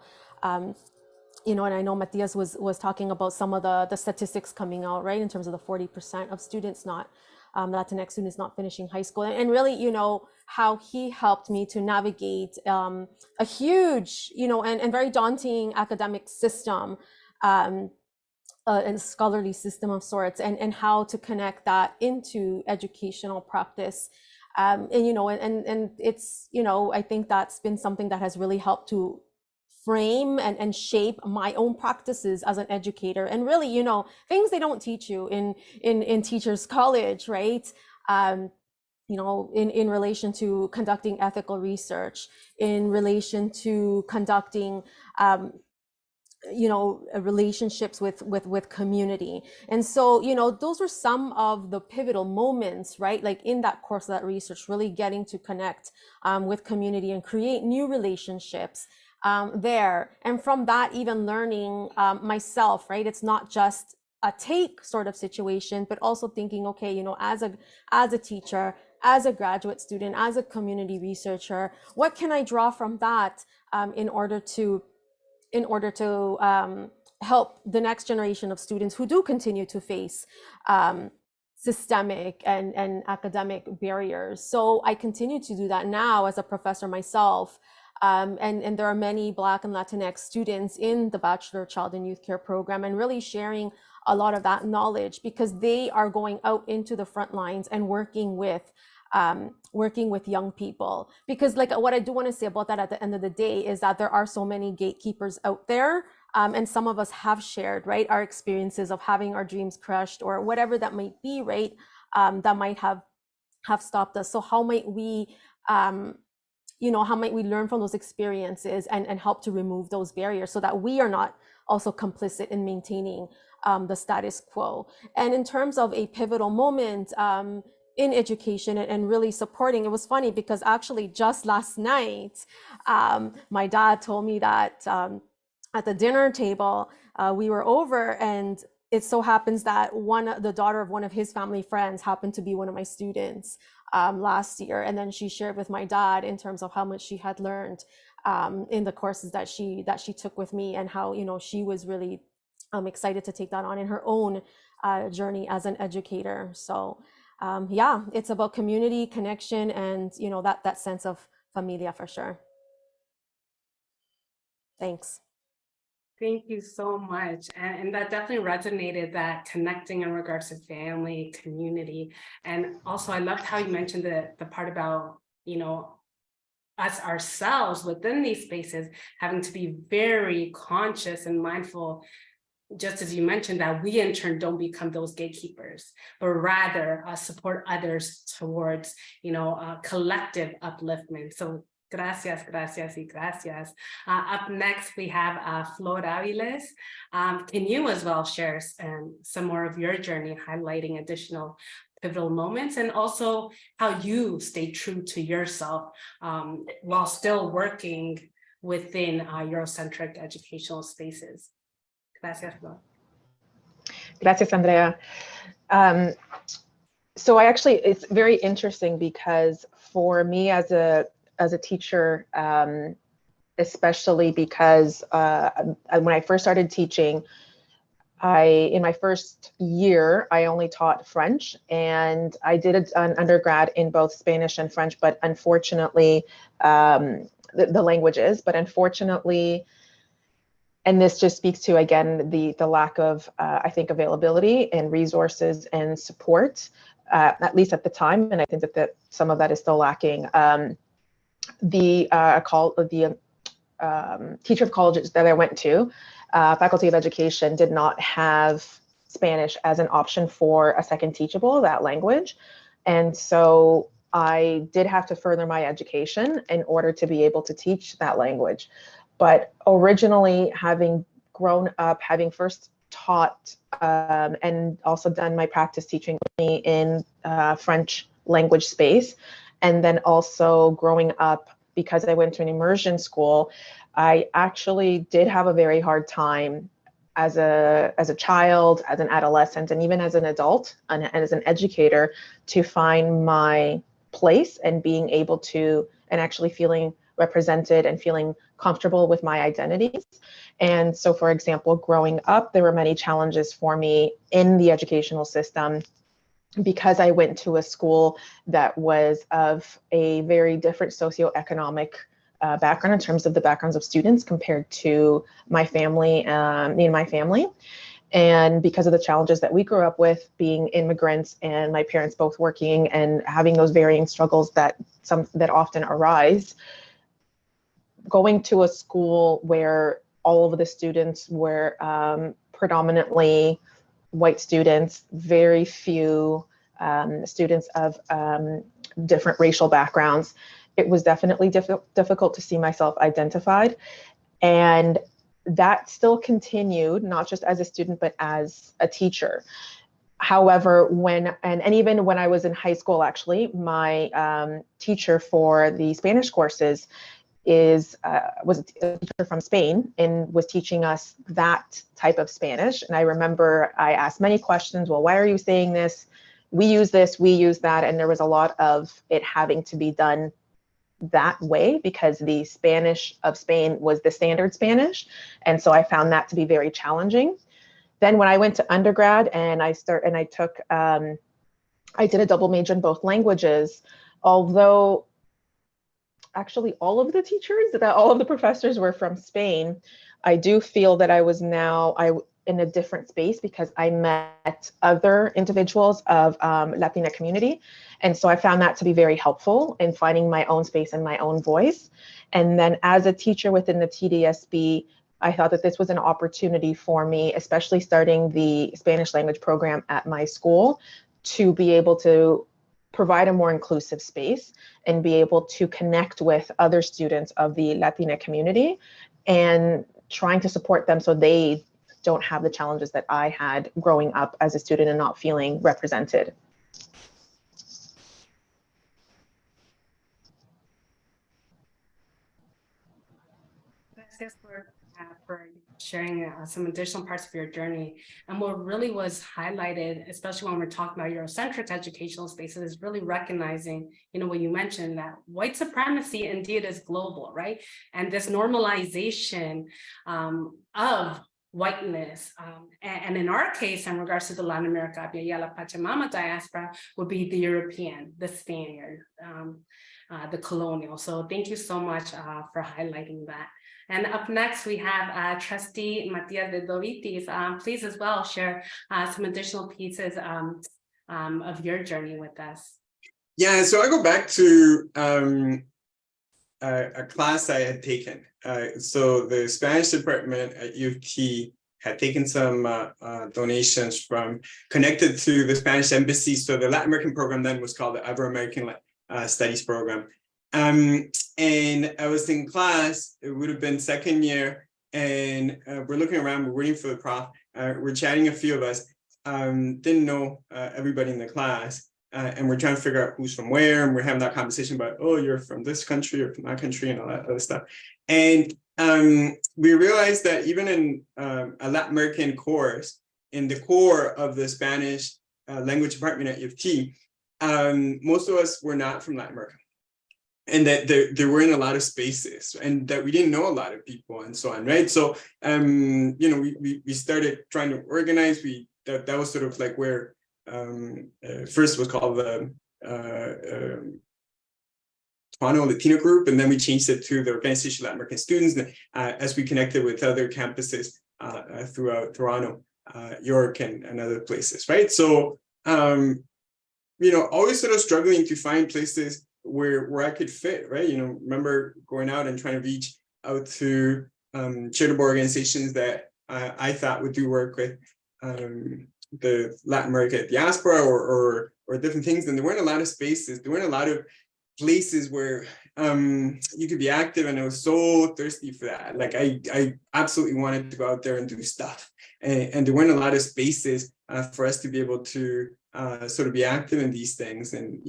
you know, and I know Matias was talking about some of the statistics coming out, right, in terms of the 40% of students not Latinx students not finishing high school, and really, you know, how he helped me to navigate a huge, you know, and very daunting academic system, and scholarly system of sorts, and how to connect that into educational practice. And, you know, and it's, you know, I think that's been something that has really helped to frame and shape my own practices as an educator. And really, you know, things they don't teach you in teachers college, right? You know, in relation to conducting ethical research, in relation to conducting you know, relationships with community. And so, you know, those were some of the pivotal moments, right? Like in that course of that research, really getting to connect with community and create new relationships there. And from that, even learning myself, right? It's not just a take sort of situation, but also thinking, okay, you know, as a teacher, as a graduate student, as a community researcher, what can I draw from that in order to help the next generation of students who do continue to face systemic and academic barriers. So I continue to do that now as a professor myself. And there are many Black and Latinx students in the Bachelor of Child and Youth Care program, and really sharing a lot of that knowledge, because they are going out into the front lines and working with young people. Because like what I do want to say about that at the end of the day is that there are so many gatekeepers out there, and some of us have shared, right, our experiences of having our dreams crushed or whatever that might be, right, that might have stopped us. So how might we you know, how might we learn from those experiences and help to remove those barriers so that we are not also complicit in maintaining the status quo. And in terms of a pivotal moment in education and really supporting, it was funny because actually just last night, my dad told me that at the dinner table, we were over, and it so happens that the daughter of one of his family friends happened to be one of my students last year. And then she shared with my dad in terms of how much she had learned in the courses that she took with me, and how, you know, she was really excited to take that on in her own journey as an educator. So yeah, it's about community connection and, you know, that sense of familia for sure. Thanks. Thank you so much. And that definitely resonated, that connecting in regards to family, community. And also I loved how you mentioned the part about, you know, us ourselves within these spaces having to be very conscious and mindful, just as you mentioned, that we in turn don't become those gatekeepers, but rather support others towards, you know, collective upliftment. So gracias, gracias, y gracias. Up next, we have Flor Aviles. Can you as well share some more of your journey, highlighting additional pivotal moments, and also how you stay true to yourself while still working within Eurocentric educational spaces? Gracias, Flor. Gracias, Andrea. So it's very interesting because for me as a teacher, especially because when I first started teaching, in my first year, I only taught French, and I did an undergrad in both Spanish and French, but unfortunately, the languages, but unfortunately, and this just speaks to, again, the lack of, I think, availability and resources and support, at least at the time, and I think that some of that is still lacking. The teacher of colleges that I went to, Faculty of Education, did not have Spanish as an option for a second teachable, that language. And so I did have to further my education in order to be able to teach that language. But originally, having grown up, having first taught and also done my practice teaching in French language space, and then also growing up, because I went to an immersion school, I actually did have a very hard time as a child, as an adolescent, and even as an adult and as an educator to find my place and being able to, and actually feeling represented and feeling comfortable with my identities. And so, for example, growing up, there were many challenges for me in the educational system because I went to a school that was of a very different socioeconomic background in terms of the backgrounds of students compared to my family, me and my family. And because of the challenges that we grew up with, being immigrants and my parents both working and having those varying struggles that often arise, going to a school where all of the students were predominantly white students, very few students of different racial backgrounds, it was definitely difficult to see myself identified. And that still continued, not just as a student, but as a teacher. However, even when I was in high school, actually, my teacher for the Spanish courses was a teacher from Spain and was teaching us that type of Spanish. And I remember I asked many questions. Well, why are you saying this? We use this, we use that. And there was a lot of it having to be done that way because the Spanish of Spain was the standard Spanish. And so I found that to be very challenging. Then when I went to undergrad and I did a double major in both languages, although actually all of the professors were from Spain, I do feel that I was now in a different space because I met other individuals of Latina community. And so I found that to be very helpful in finding my own space and my own voice. And then as a teacher within the TDSB, I thought that this was an opportunity for me, especially starting the Spanish language program at my school, to be able to provide a more inclusive space and be able to connect with other students of the Latina community and trying to support them so they don't have the challenges that I had growing up as a student and not feeling represented. Thanks for sharing some additional parts of your journey. And what really was highlighted, especially when we're talking about Eurocentric educational spaces, is really recognizing, what you mentioned, that white supremacy indeed is global, right? And this normalization of whiteness, and in our case, in regards to the Latin America, Abya, Yala, Pachamama diaspora, would be the European, the Spaniard, the colonial. So thank you so much for highlighting that. And up next, we have Trustee Matias de Dovitis. Please as well share some additional pieces of your journey with us. Yeah, so I go back to a class I had taken. So the Spanish department at U of T had taken some donations connected to the Spanish embassy. So the Latin American program then was called the Ibero-American Studies Program. And I was in class, it would have been second year, and we're looking around, we're waiting for the prof, we're chatting, a few of us, didn't know everybody in the class, and we're trying to figure out who's from where, and we're having that conversation about, oh, you're from this country or from that country and all that other stuff. And we realized that even in a Latin American course, in the core of the Spanish language department at U of T, most of us were not from Latin America. And that there weren't a lot of spaces, and that we didn't know a lot of people, and so on, right? So, we started trying to organize. That was sort of like where first was called the Toronto Latino Group, and then we changed it to the Organization of Latin American Students as we connected with other campuses throughout Toronto, York, and other places, right? So, always sort of struggling to find places where I could fit, right? Remember going out and trying to reach out to charitable organizations that I thought would do work with the Latin America Diaspora or different things. And there weren't a lot of spaces. There weren't a lot of places where you could be active, and I was so thirsty for that. Like I absolutely wanted to go out there and do stuff. And there weren't a lot of spaces for us to be able to sort of be active in these things. And,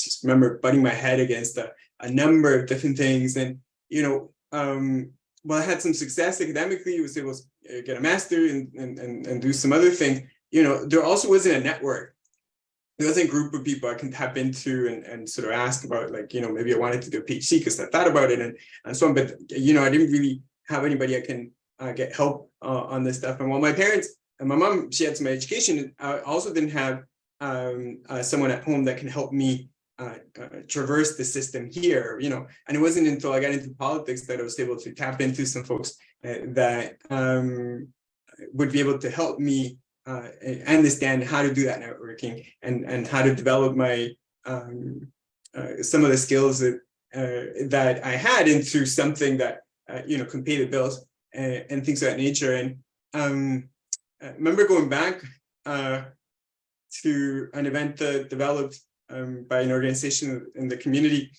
just remember butting my head against a number of different things. And, while I had some success academically, was able to get a master and do some other things, there also wasn't a network there was a group of people I can tap into and sort of ask about, like, you know, maybe I wanted to do a PhD because I thought about it and so on. But, you know, I didn't really have anybody I can get help on this stuff. And while my parents and my mom, she had some education, I also didn't have someone at home that can help me traverse the system here, you know. And it wasn't until I got into politics that I was able to tap into some folks that would be able to help me understand how to do that networking and how to develop my some of the skills that I had into something that you know, can pay the bills and things of that nature. And I remember going back to an event developed by an organization in the community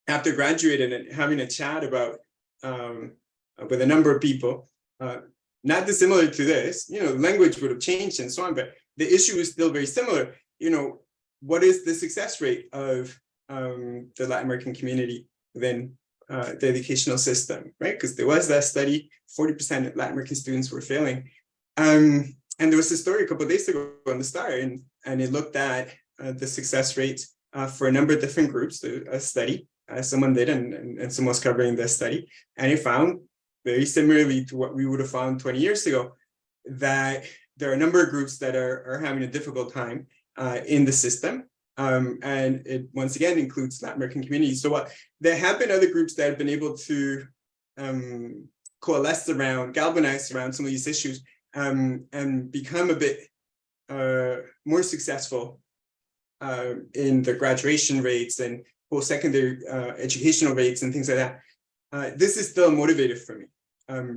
after graduating and having a chat about with a number of people. Not dissimilar to this, you know, language would have changed and so on, but the issue is still very similar. You know, what is the success rate of the Latin American community within the educational system, right? Because there was that study, 40% of Latin American students were failing. And there was a story a couple of days ago on the Star, and it looked at the success rates for a number of different groups, a study, someone did, and someone was covering this study, and it found, very similarly to what we would have found 20 years ago, that there are a number of groups that are having a difficult time in the system. And it once again includes Latin American communities. So there have been other groups that have been able to coalesce around, galvanize around some of these issues and become a bit more successful in the graduation rates and post-secondary educational rates and things like that. This is still a motivator for me.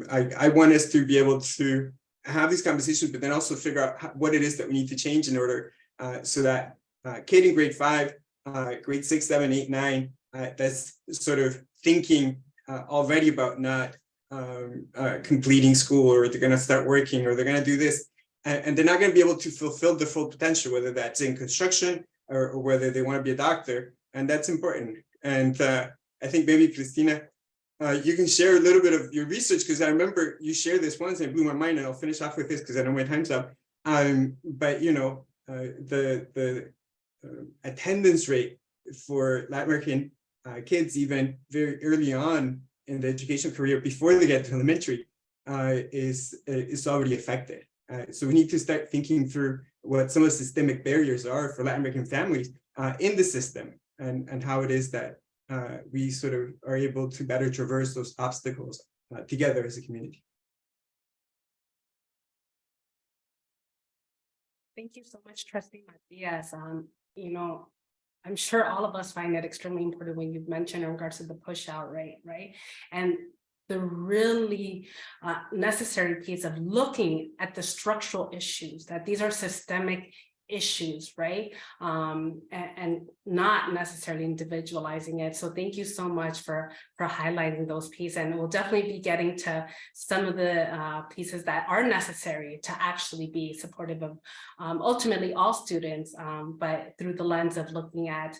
I want us to be able to have these conversations, but then also figure out what it is that we need to change in order so that kid in grade 5, grade 6, 7, 8, 9, that's sort of thinking already about not completing school, or they're going to start working, or they're going to do this, and they're not going to be able to fulfill their full potential, whether that's in construction or whether they want to be a doctor. And that's important. And I think maybe Cristina, you can share a little bit of your research, because I remember you shared this once and it blew my mind, and I'll finish off with this because I know my time's up. But you know, the attendance rate for Latin American kids, even very early on in the educational career before they get to elementary, is already affected. So we need to start thinking through what some of the systemic barriers are for Latin American families in the system, and how it is that we sort of are able to better traverse those obstacles together as a community. Thank you so much, Trustee Matias. You know, I'm sure all of us find that extremely important when you've mentioned in regards to the push out rate, right? And the really necessary piece of looking at the structural issues, that these are systemic issues, right? And not necessarily individualizing it. So thank you so much for highlighting those pieces. And we'll definitely be getting to some of the pieces that are necessary to actually be supportive of ultimately all students, but through the lens of looking at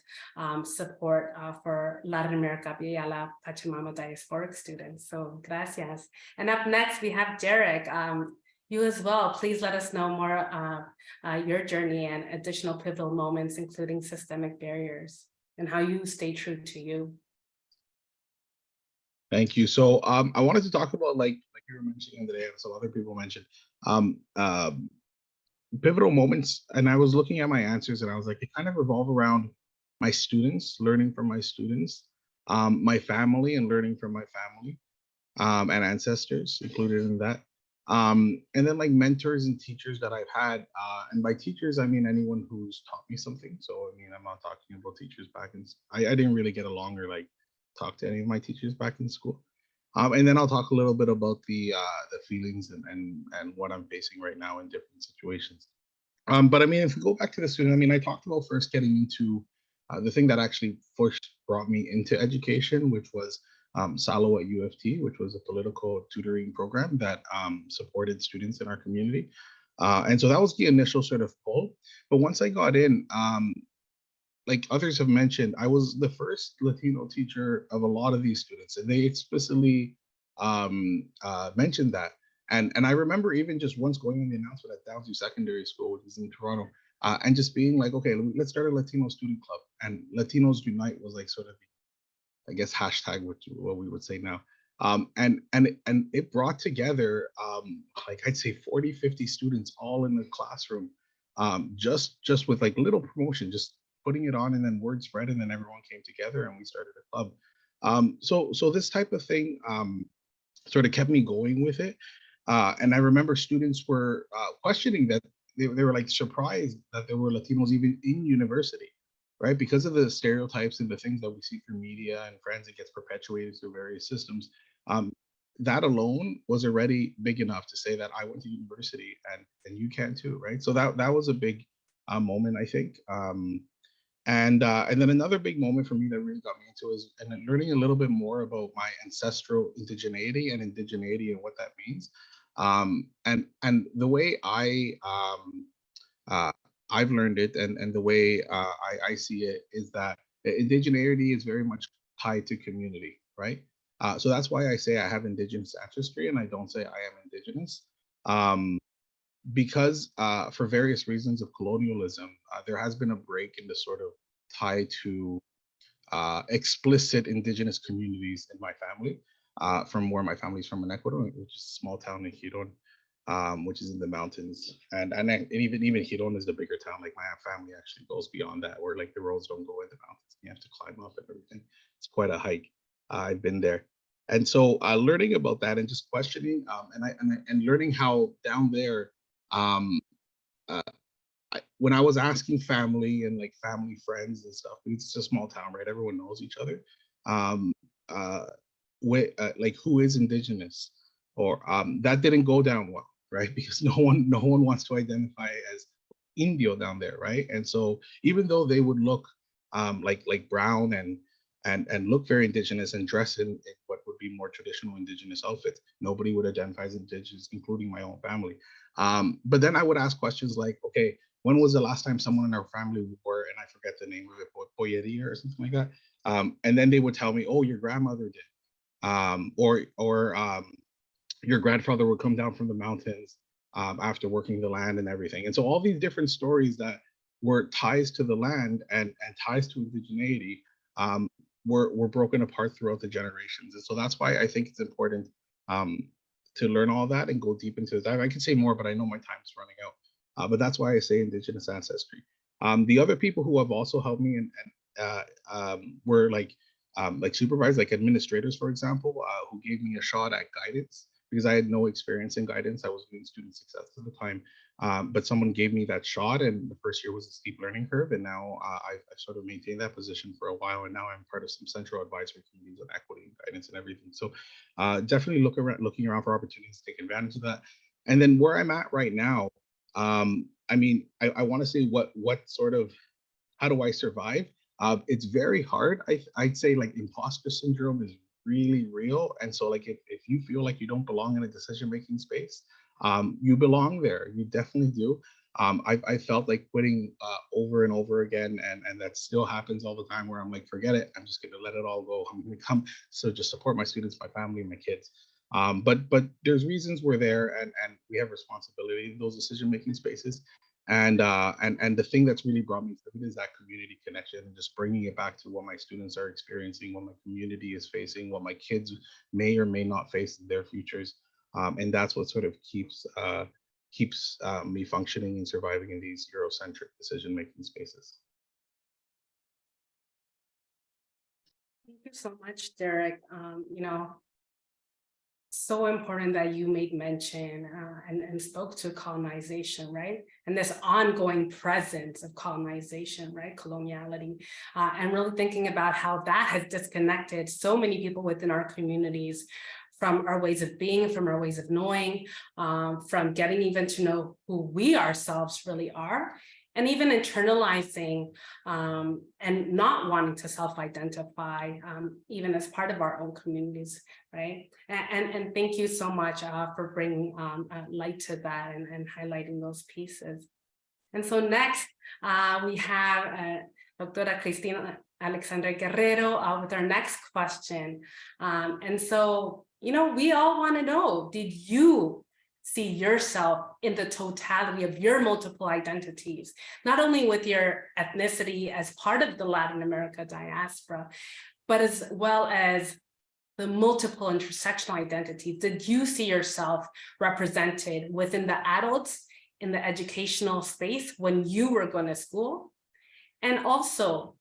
support for Latin America, Abya, Yala, Pachamama diasporic students. So gracias. And up next, we have Derek. You as well, please let us know more your journey and additional pivotal moments, including systemic barriers, and how you stay true to you. Thank you. So I wanted to talk about, like you were mentioning today, and some other people mentioned, pivotal moments. And I was looking at my answers and I was like, it kind of revolve around my students, learning from my students, my family and learning from my family, and ancestors included in that. And then like mentors and teachers that I've had, and by teachers I mean anyone who's taught me something. So I mean, I'm not talking about teachers back in, I didn't really get along or like talk to any of my teachers back in school. And then I'll talk a little bit about the feelings and what I'm facing right now in different situations. But I mean, if we go back to the student, I mean, I talked about first getting into the thing that actually first brought me into education, which was SALO at UFT, which was a political tutoring program that supported students in our community. And so that was the initial sort of pull. But once I got in, like others have mentioned, I was the first Latino teacher of a lot of these students, and they explicitly mentioned that. And I remember even just once going in the announcement at Downsview Secondary School, which is in Toronto, and just being like, okay, let's start a Latino student club. And Latinos Unite was like sort of, I guess, hashtag, which what we would say now. And it brought together, like I'd say 40, 50 students all in the classroom, just with like little promotion, just putting it on, and then word spread, and then everyone came together and we started a club. So this type of thing sort of kept me going with it. And I remember students were questioning that. They were like surprised that there were Latinos even in university, right? Because of the stereotypes and the things that we see through media and friends, it gets perpetuated through various systems. That alone was already big enough to say that I went to university and you can too, right? So that was a big moment, I think. And then another big moment for me that really got me into is learning a little bit more about my ancestral indigeneity and indigeneity and what that means. And the way I've learned it, and the way I see it, is that indigeneity is very much tied to community, right? So that's why I say I have indigenous ancestry and I don't say I am indigenous. Because for various reasons of colonialism, there has been a break in the sort of tie to explicit indigenous communities in my family, from where my family's from in Ecuador, which is a small town in Giron, which is in the mountains. And even Giron is the bigger town. Like my family actually goes beyond that, where like the roads don't go in the mountains. You have to climb up and everything. It's quite a hike. I've been there. And so learning about that and just questioning, and learning how down there, when I was asking family and like family friends and stuff, it's a small town, right? Everyone knows each other. Like who is indigenous, or that didn't go down well, right? Because no one wants to identify as Indio down there, right? And so even though they would look like brown and look very indigenous and dress in what would be more traditional indigenous outfits, nobody would identify as indigenous, including my own family. But then I would ask questions like, okay, when was the last time someone in our family wore, and I forget the name of it, polleria or something like that? And then they would tell me, oh, your grandmother did, or your grandfather would come down from the mountains after working the land and everything. And so all these different stories that were ties to the land and ties to indigeneity were broken apart throughout the generations. And so that's why I think it's important to learn all that and go deep into it. I could say more, but I know my time's running out. But that's why I say indigenous ancestry. The other people who have also helped me and were like supervisors, like administrators, for example, who gave me a shot at guidance, because I had no experience in guidance. I was doing student success at the time, but someone gave me that shot, and the first year was a steep learning curve. And now I've sort of maintained that position for a while, and now I'm part of some central advisory committees on equity and guidance and everything. So definitely looking around for opportunities to take advantage of that. And then where I'm at right now, I mean, I want to say what sort of, how do I survive? It's very hard. I'd say like imposter syndrome is really real. And so like if you feel like you don't belong in a decision-making space, you belong there. You definitely do. I felt like quitting over and over again, and that still happens all the time, where I'm like, forget it. I'm just gonna let it all go. I'm gonna come, so just support my students, my family, and my kids. But there's reasons we're there, and we have responsibility in those decision-making spaces. And the thing that's really brought me through it is that community connection, and just bringing it back to what my students are experiencing, what my community is facing, what my kids may or may not face in their futures. And that's what sort of keeps me functioning and surviving in these Eurocentric decision-making spaces. Thank you so much, Derek. You know, so important that you made mention and spoke to colonization, right? And this ongoing presence of colonization, right? Coloniality, and really thinking about how that has disconnected so many people within our communities from our ways of being, from our ways of knowing, from getting even to know who we ourselves really are, and even internalizing and not wanting to self-identify even as part of our own communities, right? And thank you so much for bringing light to that and highlighting those pieces. And so next we have Doctora Cristina Alexandra Guerrero with our next question. And so, you know, we all want to know, did you see yourself in the totality of your multiple identities, not only with your ethnicity as part of the Latin America diaspora, but as well as the multiple intersectional identities? Did you see yourself represented within the adults in the educational space when you were going to school? And also,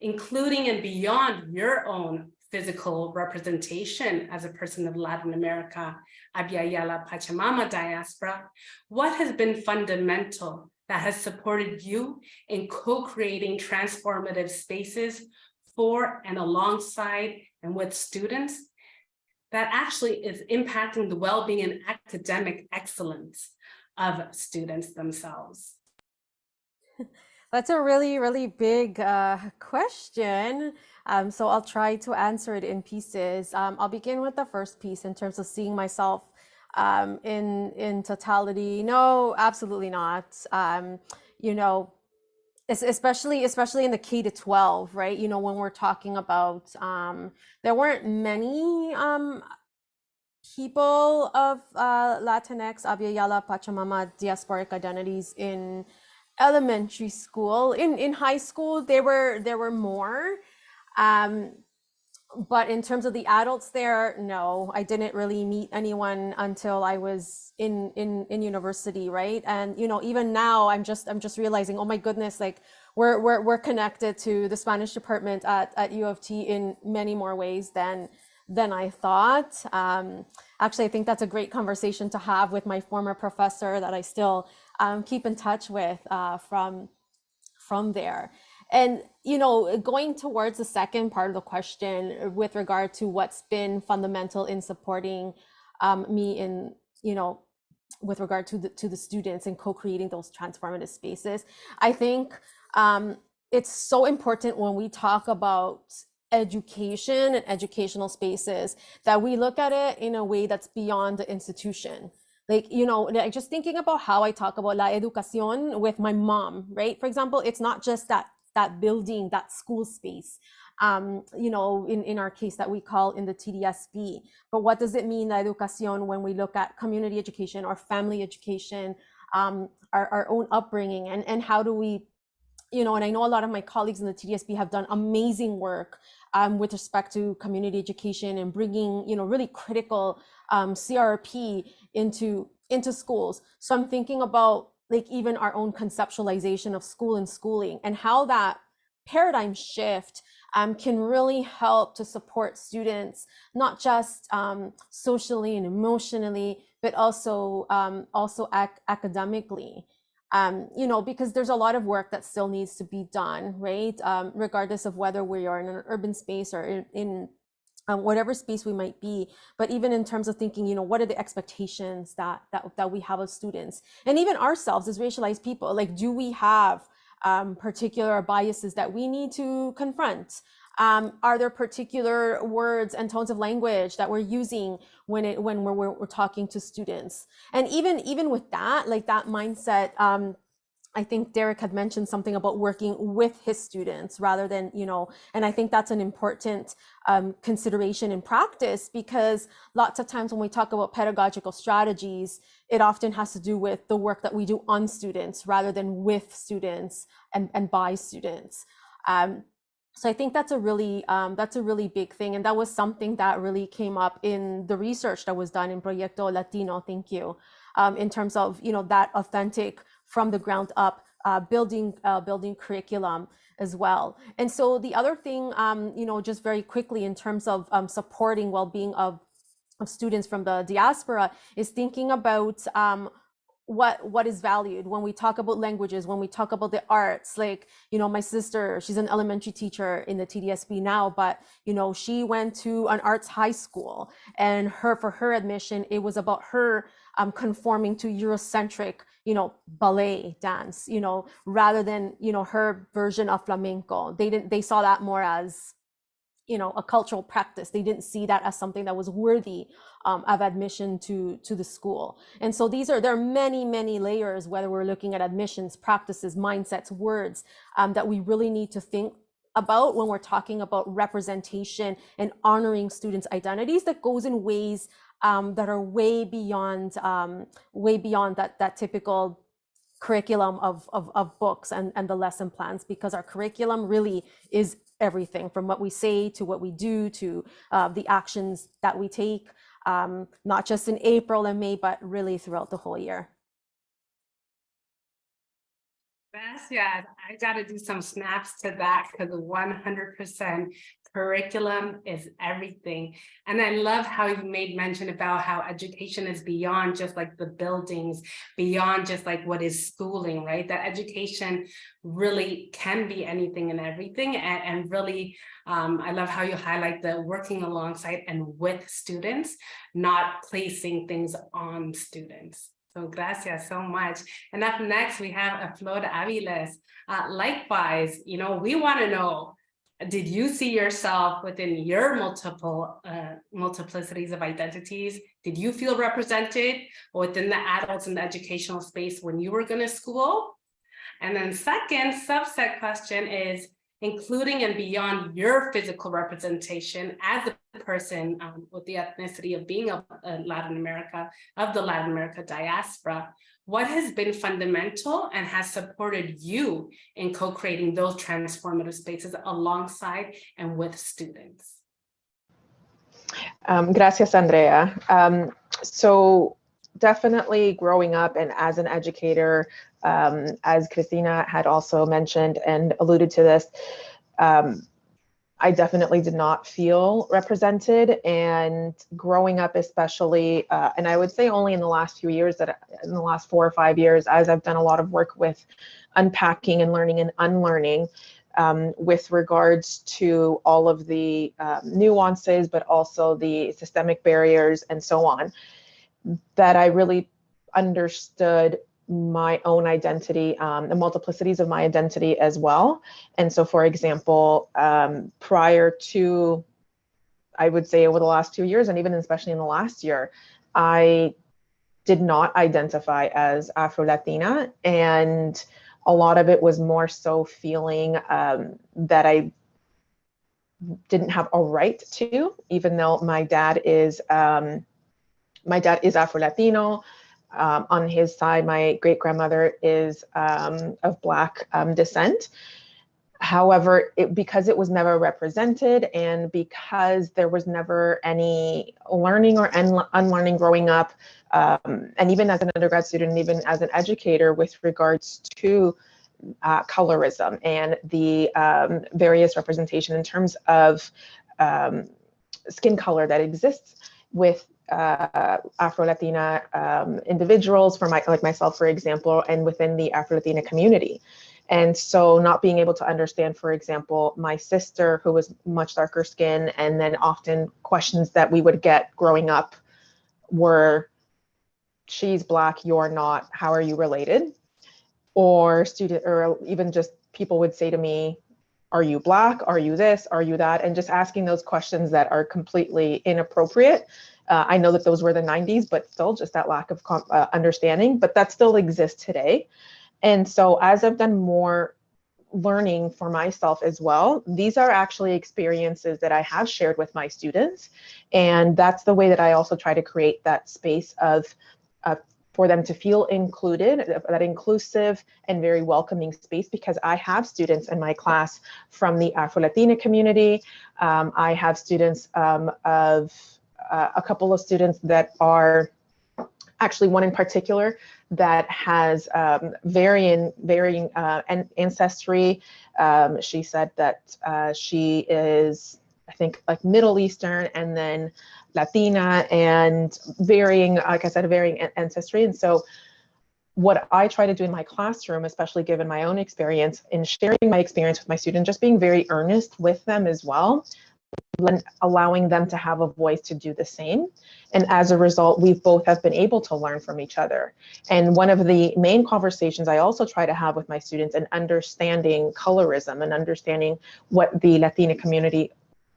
including and beyond your own physical representation as a person of Latin America, Abya, Yala, Pachamama diaspora, what has been fundamental that has supported you in co-creating transformative spaces for and alongside and with students that actually is impacting the well-being and academic excellence of students themselves? That's a really, really big question. So I'll try to answer it in pieces. I'll begin with the first piece in terms of seeing myself in totality. No, absolutely not. You know, especially in the K to 12, right? You know, when we're talking about, there weren't many people of Latinx, Abya, Yala, Pachamama, diasporic identities in elementary school. In high school, there were more. But in terms of the adults there, no, I didn't really meet anyone until I was in university, right? And you know, even now, I'm just realizing, oh my goodness, like we're connected to the Spanish department at U of T in many more ways than I thought. Actually, I think that's a great conversation to have with my former professor that I still keep in touch with from there. And, you know, going towards the second part of the question with regard to what's been fundamental in supporting me in, you know, with regard to the students and co-creating those transformative spaces, I think it's so important when we talk about education and educational spaces that we look at it in a way that's beyond the institution. Like, you know, like just thinking about how I talk about la educación with my mom, right? For example, it's not just that building, that school space, you know, in our case that we call in the TDSB. But what does it mean, la educación, when we look at community education or family education, our own upbringing, and how do we, you know, and I know a lot of my colleagues in the TDSB have done amazing work with respect to community education and bringing, you know, really critical CRP into schools. So I'm thinking about like even our own conceptualization of school and schooling and how that paradigm shift can really help to support students, not just socially and emotionally, but also academically. You know, because there's a lot of work that still needs to be done, right? Regardless of whether we are in an urban space or in whatever space we might be, but even in terms of thinking, you know, what are the expectations that we have of students and even ourselves as racialized people? Like, do we have particular biases that we need to confront? Are there particular words and tones of language that we're using when we're talking to students? And even with that, like that mindset, I think Derek had mentioned something about working with his students rather than, you know, and I think that's an important consideration in practice, because lots of times when we talk about pedagogical strategies, it often has to do with the work that we do on students rather than with students and by students. So I think that's a really big thing. And that was something that really came up in the research that was done in Proyecto Latino, thank you, in terms of, you know, that authentic from the ground up building curriculum as well. And so the other thing, you know, just very quickly in terms of supporting well-being of students from the diaspora is thinking about what is valued when we talk about languages, when we talk about the arts. Like, you know, my sister, she's an elementary teacher in the TDSB now, but, you know, she went to an arts high school, and for her admission, it was about her conforming to Eurocentric, you know, ballet dance, you know, rather than, you know, her version of flamenco. They saw that more as, you know, a cultural practice. They didn't see that as something that was worthy of admission to the school. And so there are many layers, whether we're looking at admissions, practices, mindsets, words, that we really need to think about when we're talking about representation and honoring students' identities that goes in ways that are way beyond that typical curriculum of books and the lesson plans, because our curriculum really is everything from what we say to what we do to the actions that we take, not just in April and May, but really throughout the whole year. Gracias. I got to do some snaps to that, because 100% curriculum is everything. And I love how you made mention about how education is beyond just like the buildings, beyond just like what is schooling, right? That education really can be anything and everything. And really, I love how you highlight the working alongside and with students, not placing things on students. So gracias so much. And up next, we have a Flor Aviles. Likewise, we want to know, did you see yourself within your multiplicities of identities? Did you feel represented within the adults in the educational space when you were going to school? And then second subset question is, including and beyond your physical representation as a person with the ethnicity of being of Latin America, of the Latin America diaspora, what has been fundamental and has supported you in co-creating those transformative spaces alongside and with students? Gracias, Andrea. So definitely growing up and as an educator, as Cristina had also mentioned and alluded to this, I definitely did not feel represented. And growing up especially, and I would say only in the last few years, that in the last 4 or 5 years, as I've done a lot of work with unpacking and learning and unlearning, with regards to all of the nuances, but also the systemic barriers and so on, that I really understood my own identity, the multiplicities of my identity as well. And so, for example, prior to, I would say over the last 2 years, and even especially in the last year, I did not identify as Afro-Latina. And a lot of it was more so feeling that I didn't have a right to, even though my dad is Afro-Latino. On his side, my great-grandmother is of Black descent. However, because it was never represented, and because there was never any learning or unlearning growing up, and even as an undergrad student, and even as an educator with regards to colorism and the various representation in terms of skin color that exists with Afro-Latina individuals, like myself, for example, and within the Afro-Latina community. And so not being able to understand, for example, my sister, who was much darker skin, and then often questions that we would get growing up were, she's Black, you're not, how are you related? Or even just people would say to me, are you Black? Are you this? Are you that? And just asking those questions that are completely inappropriate. I know that those were the 90s, but still just that lack of understanding, but that still exists today. And so as I've done more learning for myself as well, these are actually experiences that I have shared with my students. And that's the way that I also try to create that space for them to feel included, that inclusive and very welcoming space, because I have students in my class from the Afro-Latina community. I have students a couple of students that are, actually one in particular that has varying ancestry. She said that she is, I think, like Middle Eastern and then Latina, and varying, like I said, varying ancestry. And so what I try to do in my classroom, especially given my own experience in sharing my experience with my students, just being very earnest with them as well, allowing them to have a voice to do the same. And as a result, we both have been able to learn from each other. And one of the main conversations I also try to have with my students in understanding colorism and understanding what the Latina community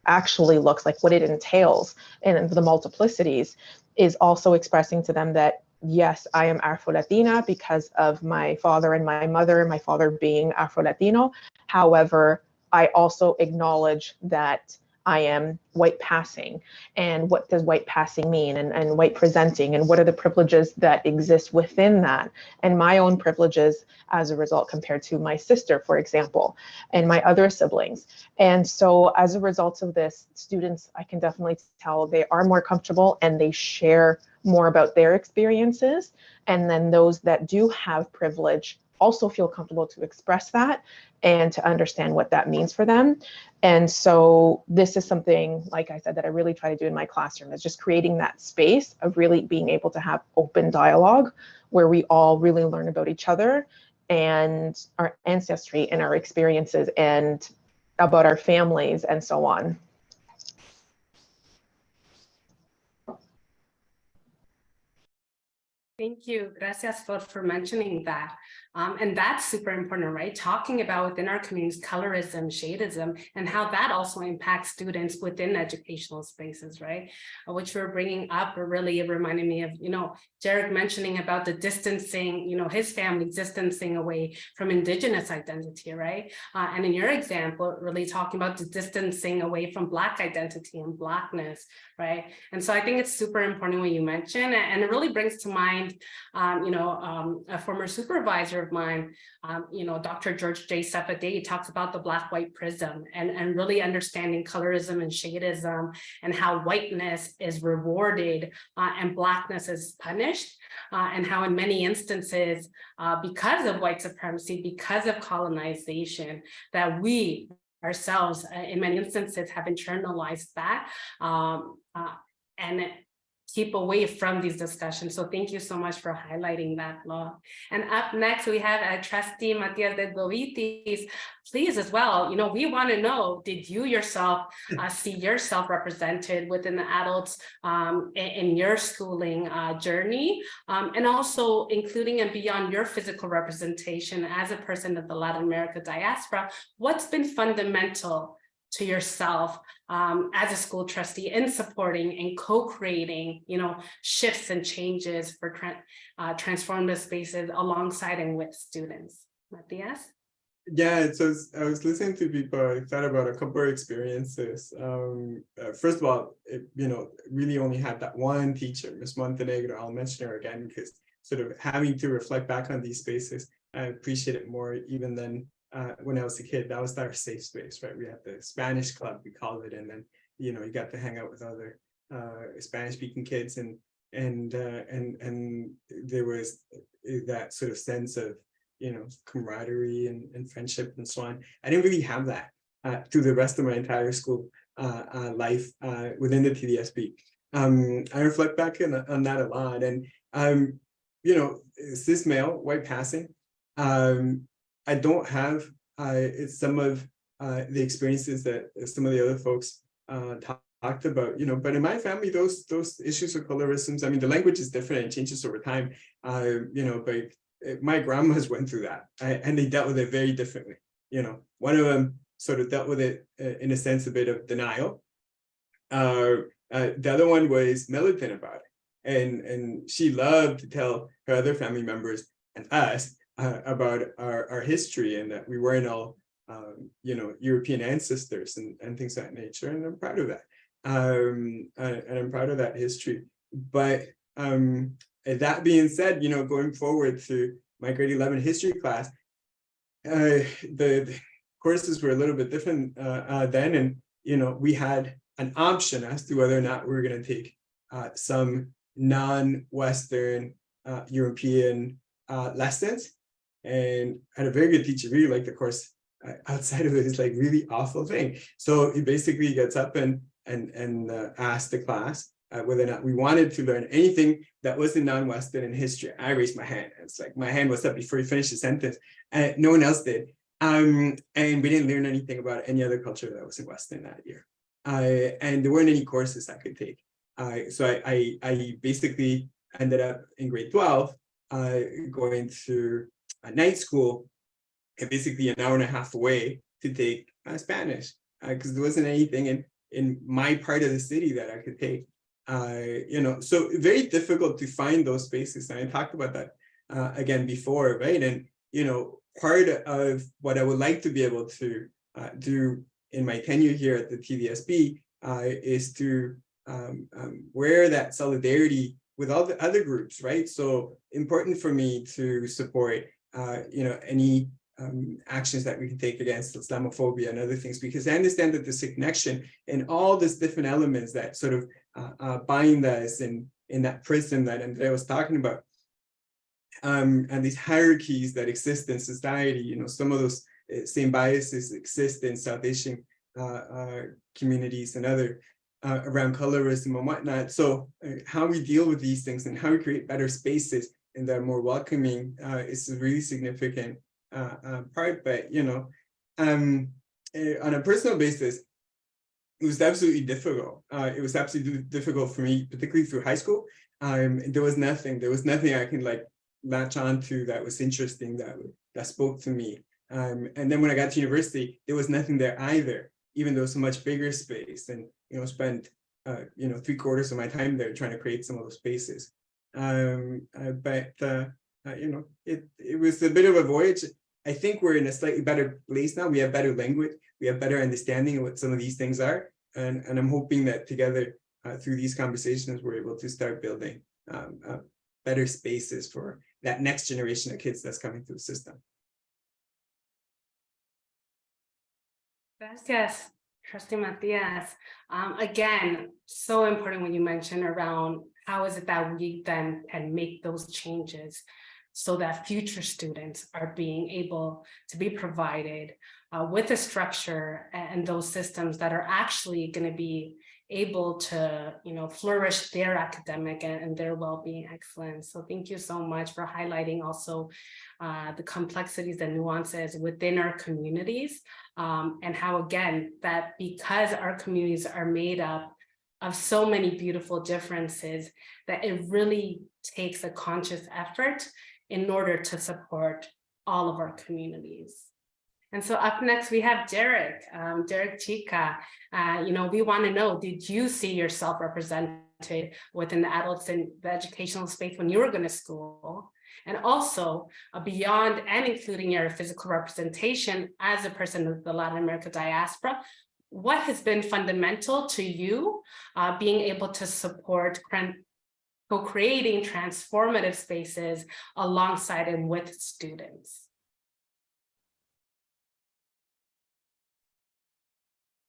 actually looks like, what it entails, and the multiplicities, is also expressing to them that, yes, I am Afro-Latina because of my father and my mother, my father being Afro-Latino. However, I also acknowledge that I am white passing, and what does white passing mean, and white presenting, and what are the privileges that exist within that, and my own privileges as a result compared to my sister, for example, and my other siblings. And so as a result of this, students, I can definitely tell they are more comfortable and they share more about their experiences. And then those that do have privilege also feel comfortable to express that and to understand what that means for them. And so this is something, like I said, that I really try to do in my classroom, is just creating that space of really being able to have open dialogue where we all really learn about each other and our ancestry and our experiences and about our families and so on. Thank you. Gracias for mentioning that. And that's super important, right? Talking about within our communities, colorism, shadeism, and how that also impacts students within educational spaces, right? Which we're bringing up, or really reminding me of, Jarek mentioning about the distancing, his family distancing away from Indigenous identity, right? And in your example, really talking about the distancing away from Black identity and Blackness, right? And so I think it's super important what you mentioned, and it really brings to mind, a former supervisor of mine, Dr. George J. Sepade talks about the Black-white prism and really understanding colorism and shadeism and how whiteness is rewarded and Blackness is punished, and how in many instances, because of white supremacy, because of colonization, that we ourselves, in many instances, have internalized that and keep away from these discussions. So thank you so much for highlighting that, Law. And up next, we have Trustee Matias de Govitis. Please, as well, we want to know, did you yourself see yourself represented within the adults in your schooling journey, and also including and beyond your physical representation as a person of the Latin America diaspora, what's been fundamental to yourself as a school trustee in supporting and co-creating, shifts and changes for transformative spaces alongside and with students? Matias? Yeah, so I was listening to people, I thought about a couple of experiences. First of all, really only had that one teacher, Ms. Montenegro. I'll mention her again because sort of having to reflect back on these spaces, I appreciate it more even than when I was a kid. That was our safe space, right? We had the Spanish club, we called it, and then you got to hang out with other Spanish-speaking kids, and there was that sort of sense of camaraderie and friendship and so on. I didn't really have that through the rest of my entire school life within the TDSB. I reflect back on that a lot, and cis male, white passing. I don't have some of the experiences that some of the other folks talked about, but in my family, those issues of colorisms, I mean, the language is different and changes over time, but my grandmas went through that and they dealt with it very differently. One of them sort of dealt with it in a sense, a bit of denial. The other one was militant about it. And she loved to tell her other family members and us about our history, and that we weren't all, European ancestors and things of that nature. And I'm proud of that. And I'm proud of that history. But that being said, going forward to my grade 11 history class, the courses were a little bit different then. And, we had an option as to whether or not we were going to take some non-Western European lessons. And I had a very good teacher, really liked the course. Outside of it is like really awful thing. So he basically gets up and asked the class whether or not we wanted to learn anything that wasn't non-Western in history. I raised my hand. It's like my hand was up before he finished the sentence, and no one else did. And we didn't learn anything about any other culture that wasn't Western that year. And there weren't any courses I could take. So I basically ended up in grade 12 going to a night school, and basically an hour and a half away to take Spanish, because there wasn't anything in my part of the city that I could take. So very difficult to find those spaces. And I talked about that again before, right? And part of what I would like to be able to do in my tenure here at the TDSB is to wear that solidarity with all the other groups, right? So important for me to support, any actions that we can take against Islamophobia and other things, because I understand that there's a connection in all these different elements that sort of bind us in that prism that Andrea was talking about. And these hierarchies that exist in society, some of those same biases exist in South Asian communities and other around colorism and whatnot. So how we deal with these things and how we create better spaces and that are more welcoming is a really significant part. But on a personal basis, it was absolutely difficult. It was absolutely difficult for me, particularly through high school. There was nothing I can latch onto that was interesting, that spoke to me. And then when I got to university, there was nothing there either, even though it's a much bigger space, and spent 3/4 of my time there trying to create some of those spaces. But it was a bit of a voyage. I think we're in a slightly better place now. We have better language, we have better understanding of what some of these things are, and I'm hoping that together through these conversations we're able to start building better spaces for that next generation of kids that's coming through the system. Gracias, Trustee Matias. Again, so important when you mention around how is it that we then can make those changes so that future students are being able to be provided with a structure and those systems that are actually going to be able to flourish their academic and their well-being excellence. So thank you so much for highlighting also the complexities and nuances within our communities, and how, again, that because our communities are made up of so many beautiful differences, that it really takes a conscious effort in order to support all of our communities. And so up next, we have Derek, Derek Chica. We want to know, did you see yourself represented within the adults in the educational space when you were going to school? And also beyond and including your physical representation as a person of the Latin America diaspora, what has been fundamental to you being able to support co-creating transformative spaces alongside and with students?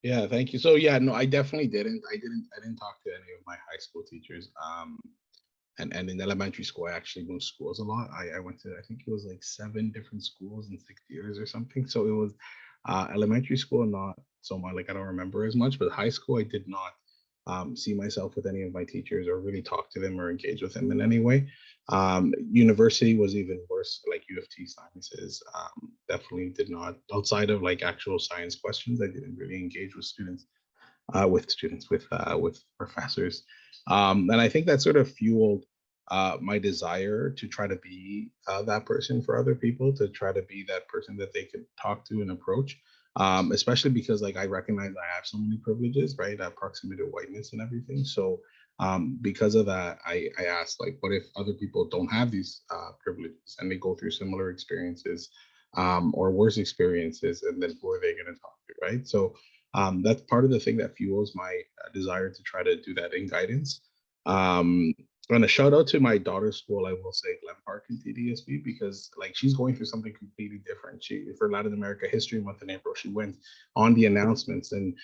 Yeah, thank you. So yeah, no, I definitely didn't. I didn't talk to any of my high school teachers. And in elementary school, I actually moved schools a lot. I went to, I think it was 7 different schools in 6 years or something. So it was elementary school, not so much, I don't remember as much, but high school, I did not see myself with any of my teachers or really talk to them or engage with them in any way. University was even worse, like U of T sciences, definitely did not, outside of actual science questions, I didn't really engage with students, with professors. And I think that sort of fueled my desire to try to be that person for other people, to try to be that person that they could talk to and approach. Especially because I recognize I have so many privileges, right? Proximity to whiteness and everything. So because of that, I asked, what if other people don't have these privileges and they go through similar experiences or worse experiences, and then who are they going to talk to, right? So that's part of the thing that fuels my desire to try to do that in guidance. And a shout out to my daughter's school, I will say Glen Park in TDSB, because she's going through something completely different. For Latin America History Month in April, she went on the announcements, and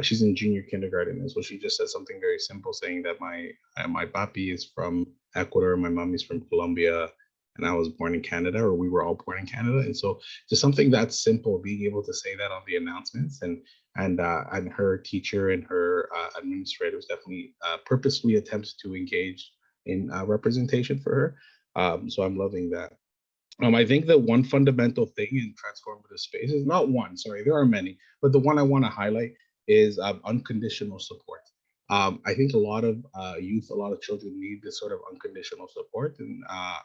she's in junior kindergarten. And so she just said something very simple, saying that my papi is from Ecuador, my mommy is from Colombia, and I was born in Canada, or we were all born in Canada. And so just something that simple, being able to say that on the announcements, and her teacher and her administrators definitely purposely attempts to engage in representation for her. So I'm loving that. I think the one fundamental thing in transformative spaces, not one, sorry, there are many, but the one I want to highlight is unconditional support. I think a lot of youth, a lot of children need this sort of unconditional support and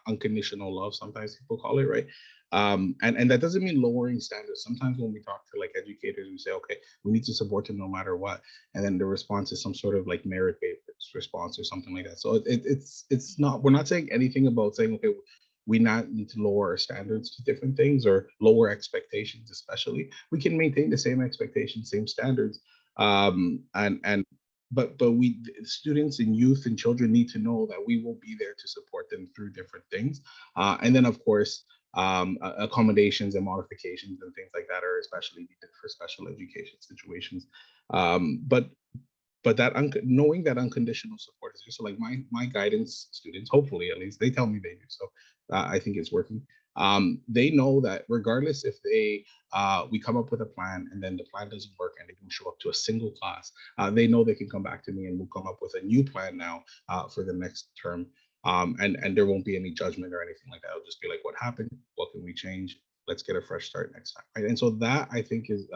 unconditional love, sometimes people call it, right? And that doesn't mean lowering standards. Sometimes when we talk to educators, we say, okay, we need to support them no matter what. And then the response is some sort of merit-based response or something like that. So it's not, we're not saying anything about saying, okay, we not need to lower our standards to different things or lower expectations, especially. We can maintain the same expectations, same standards. But we students and youth and children need to know that we will be there to support them through different things. And then of course, accommodations and modifications and things like that are especially needed for special education situations. But that knowing that unconditional support is just like my guidance students, hopefully at least they tell me they do. So I think it's working. They know that regardless if we come up with a plan and then the plan doesn't work and they don't show up to a single class, they know they can come back to me and we'll come up with a new plan now for the next term. And there won't be any judgment or anything like that. It'll just be like, what happened? What can we change? Let's get a fresh start next time. Right. And so that I think is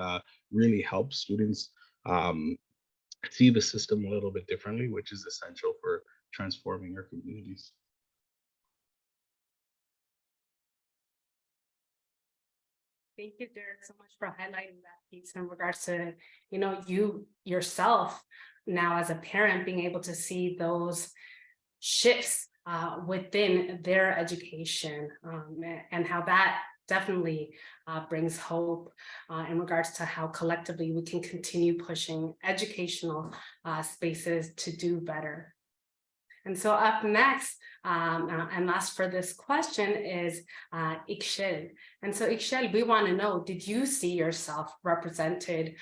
really helps students see the system a little bit differently, which is essential for transforming our communities. Thank you, Derek, so much for highlighting that piece in regards to, you yourself now as a parent being able to see those shifts within their education and how that definitely brings hope in regards to how collectively we can continue pushing educational spaces to do better. And so up next, and last for this question is Ixchel. And so Ixchel, we want to know, did you see yourself represented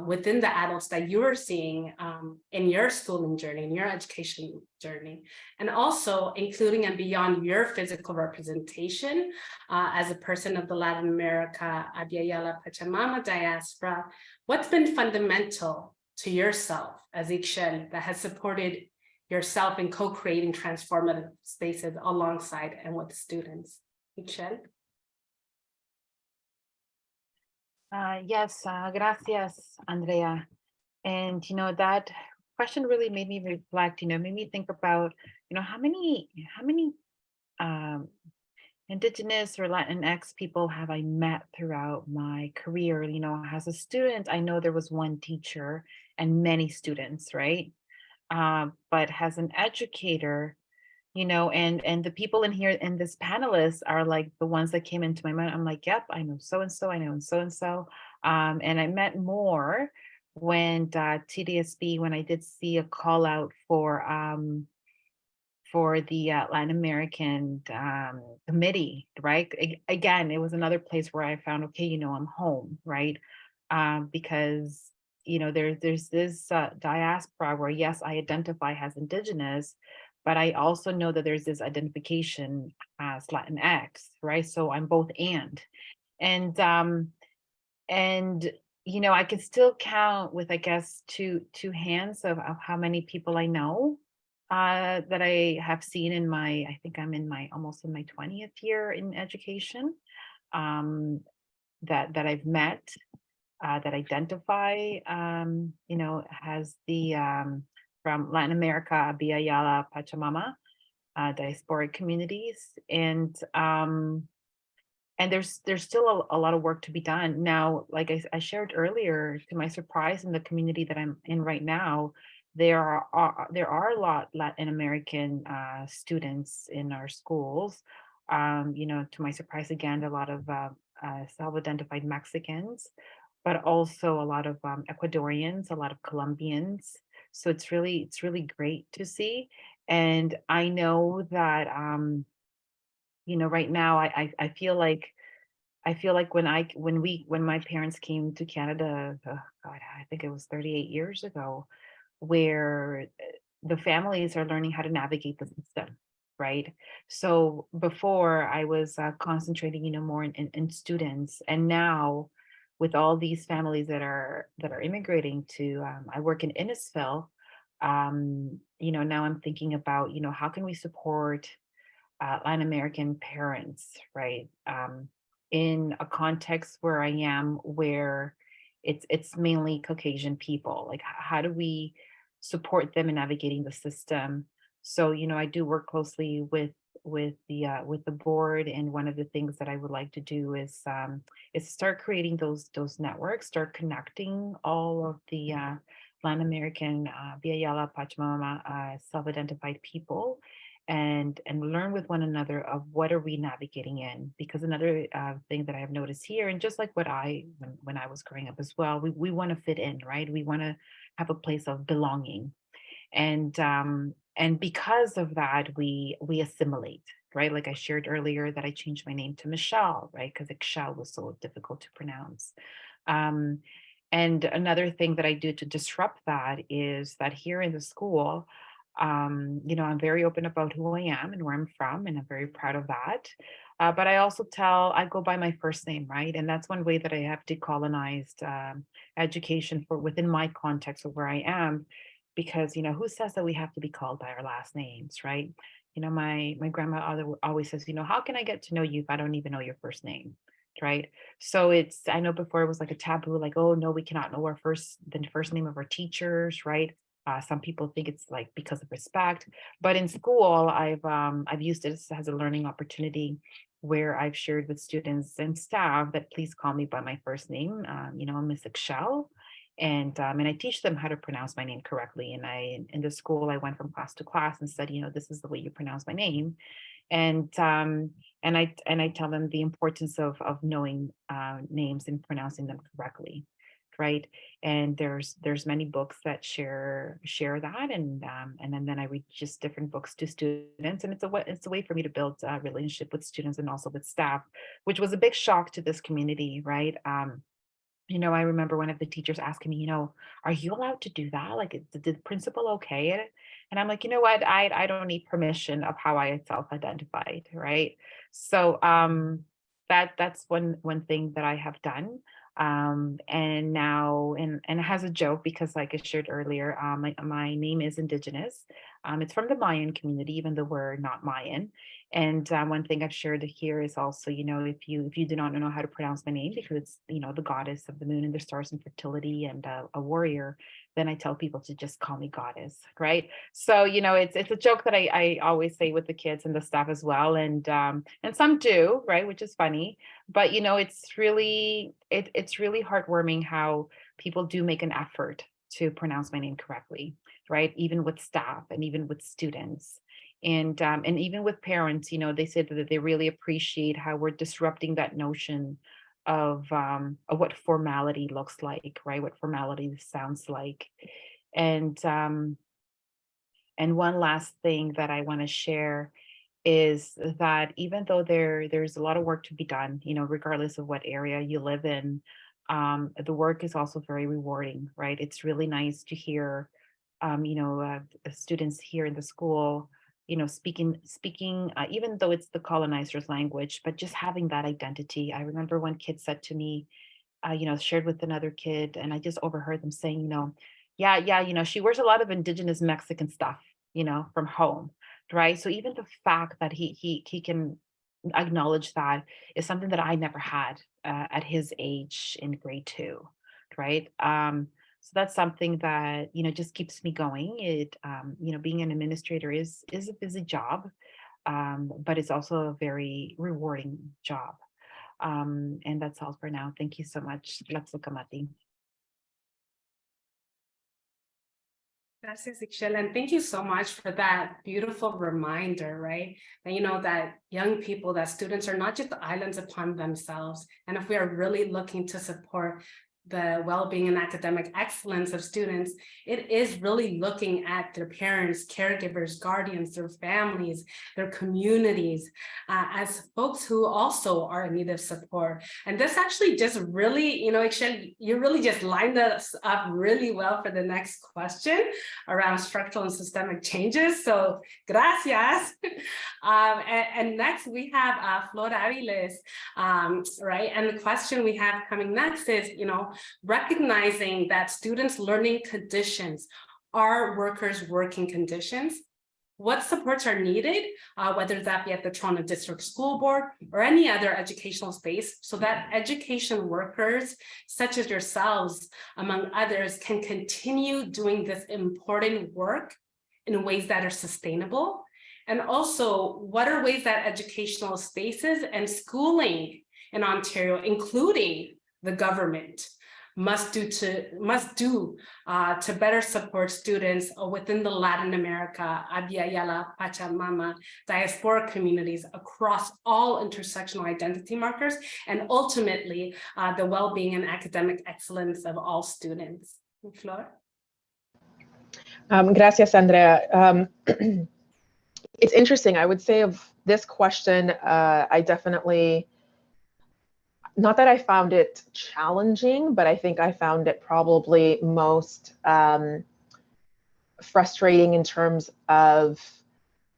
within the adults that you were seeing in your schooling journey, in your education journey, and also including and beyond your physical representation as a person of the Latin America, Abya, Yala, Pachamama diaspora? What's been fundamental to yourself as Ixchel that has supported yourself in co-creating transformative spaces alongside and with students? Ixchel? Yes, gracias, Andrea. And that question really made me reflect, made me think about, how many Indigenous or Latinx people have I met throughout my career? As a student, I know there was one teacher and many students, right? But as an educator, and the people in here in this panelists are like the ones that came into my mind. I'm like, yep, I know so-and-so, I know so-and-so. And I met more when TDSB, when I did see a call out for the Latin American committee, right? Again, it was another place where I found, okay, I'm home, right? Because there's this diaspora where, yes, I identify as Indigenous, but I also know that there's this identification as Latinx, right? So I'm both and I can still count with, I guess, two hands of how many people I know that I have seen in I think I'm almost in my 20th year in education, that I've met, that identify, has the from Latin America, Abya, Yala, Pachamama, Diaspora communities, and there's still a lot of work to be done. Now, like I shared earlier, to my surprise, in the community that I'm in right now, there are a lot Latin American students in our schools. To my surprise, again, a lot of self-identified Mexicans, but also a lot of Ecuadorians, a lot of Colombians. So it's really great to see. And I know that, right now, I feel like when my parents came to Canada, God, I think it was 38 years ago, where the families are learning how to navigate the system, right? So before I was concentrating, more in students, and now with all these families that are immigrating to, I work in Innisfil, now I'm thinking about, how can we support Latin American parents, right? In a context where I am, where it's mainly Caucasian people, like how do we support them in navigating the system? So, I do work closely with the board, and one of the things that I would like to do is start creating those networks, start connecting all of the Latin American Yala, Pachamama self-identified people, and learn with one another of what are we navigating in. Because another thing that I have noticed here, and just like what when I was growing up as well, we want to fit in, right? We want to have a place of belonging, and because of that, we assimilate, right? Like I shared earlier that I changed my name to Michelle, right? Because Michelle was so difficult to pronounce. And another thing that I do to disrupt that is that here in the school, I'm very open about who I am and where I'm from, and I'm very proud of that. But I also I go by my first name, right? And that's one way that I have decolonized education for within my context of where I am, because who says that we have to be called by our last names, right? My grandma always says, how can I get to know you if I don't even know your first name? Right. So I know before it was like a taboo, like, oh no, we cannot know the first name of our teachers, right? Some people think it's like because of respect, but in school, I've used it as a learning opportunity where I've shared with students and staff that please call me by my first name, Miss Excel. And I teach them how to pronounce my name correctly. And in the school, I went from class to class and said, this is the way you pronounce my name. And I tell them the importance of knowing names and pronouncing them correctly, right? And there's many books that share that, and then I read just different books to students, and it's a way for me to build a relationship with students and also with staff, which was a big shock to this community, right? I remember one of the teachers asking me, are you allowed to do that? Like, did the principal okay it? And I'm like, you know what? I don't need permission of how I self-identified, right? So that's one thing that I have done. And now, and it has a joke because, like I shared earlier, my name is indigenous. It's from the Mayan community, even though we're not Mayan. And one thing I've shared here is also, if you do not know how to pronounce my name, because it's, the goddess of the moon and the stars and fertility and a warrior, then I tell people to just call me goddess, right? So, it's a joke that I always say with the kids and the staff as well. And some do, right? Which is funny. But, it's really heartwarming how people do make an effort to pronounce my name correctly, right? Even with staff and even with students. And even with parents, they said that they really appreciate how we're disrupting that notion of what formality looks like, right? What formality sounds like. And one last thing that I want to share is that even though there's a lot of work to be done, regardless of what area you live in, the work is also very rewarding, right? It's really nice to hear, students here in the school, speaking, even though it's the colonizer's language, but just having that identity. I remember one kid said to me, shared with another kid, and I just overheard them saying, yeah, she wears a lot of indigenous Mexican stuff, from home, right? So even the fact that he can acknowledge that is something that I never had at his age in grade 2, right? So that's something that, just keeps me going. It, being an administrator is a busy job, but it's also a very rewarding job. And that's all for now. Thank you so much. Kamati. Gracias, Ixchel, and thank you so much for that beautiful reminder, right? That, that young people, that students are not just islands upon themselves. And if we are really looking to support the well-being and academic excellence of students, it is really looking at their parents, caregivers, guardians, their families, their communities, as folks who also are in need of support. And this actually just really, Ixchel, you really just lined us up really well for the next question around structural and systemic changes. So gracias. And next we have Flor Aviles, right? And the question we have coming next is, recognizing that students' learning conditions are workers' working conditions. What supports are needed, whether that be at the Toronto District School Board or any other educational space, so that education workers, such as yourselves, among others, can continue doing this important work in ways that are sustainable? And also, what are ways that educational spaces and schooling in Ontario, including the government, must do to better support students within the Latin America, Abya, Yala, Pachamama, Diaspora communities across all intersectional identity markers, and ultimately the well-being and academic excellence of all students. Flor? Gracias, Andrea. It's interesting. I would say of this question, I definitely, not that I found it challenging, but I think I found it probably most frustrating in terms of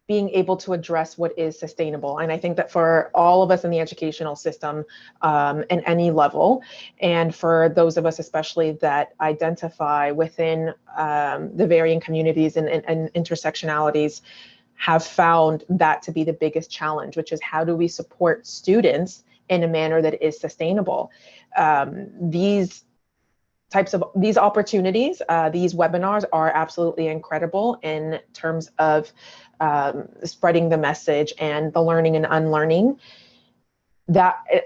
being able to address what is sustainable. And I think that for all of us in the educational system in any level, and for those of us especially that identify within the varying communities and intersectionalities, have found that to be the biggest challenge, which is how do we support students in a manner that is sustainable? These opportunities, these webinars are absolutely incredible in terms of spreading the message and the learning and unlearning,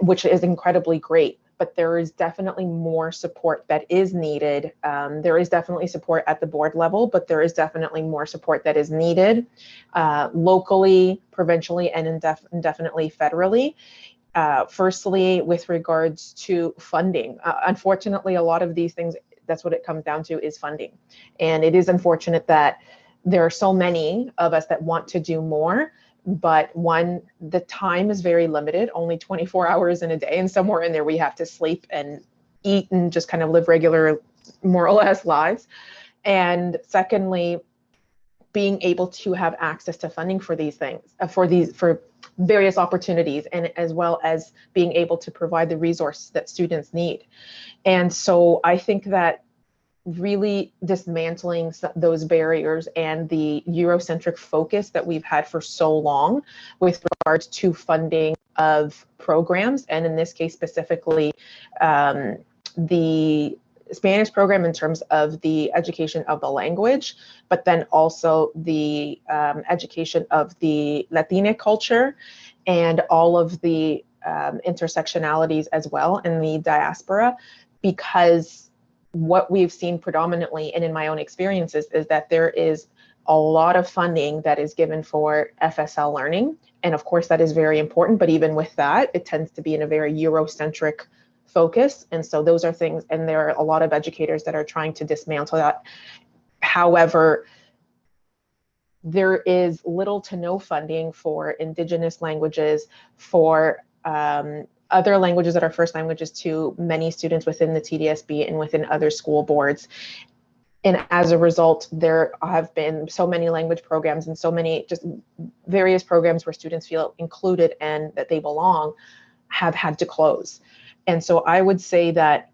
which is incredibly great. But there is definitely more support that is needed. There is definitely support at the board level, but there is definitely more support that is needed locally, provincially, and definitely federally. Firstly, with regards to funding, unfortunately, a lot of these things, that's what it comes down to, is funding. And it is unfortunate that there are so many of us that want to do more, but one, the time is very limited, only 24 hours in a day, and somewhere in there we have to sleep and eat and just kind of live regular, more or less lives. And secondly, being able to have access to funding for these things, for various opportunities, and as well as being able to provide the resources that students need. And so I think that really dismantling those barriers and the Eurocentric focus that we've had for so long with regards to funding of programs, and in this case specifically the Spanish program in terms of the education of the language, but then also the education of the Latina culture and all of the intersectionalities as well in the diaspora, because what we've seen predominantly, and in my own experiences, is that there is a lot of funding that is given for FSL learning. And of course, that is very important. But even with that, it tends to be in a very Eurocentric focus. And so those are things, and there are a lot of educators that are trying to dismantle that. However, there is little to no funding for Indigenous languages, for other languages that are first languages to many students within the TDSB and within other school boards. And as a result, there have been so many language programs and so many just various programs where students feel included and that they belong have had to close. And so I would say that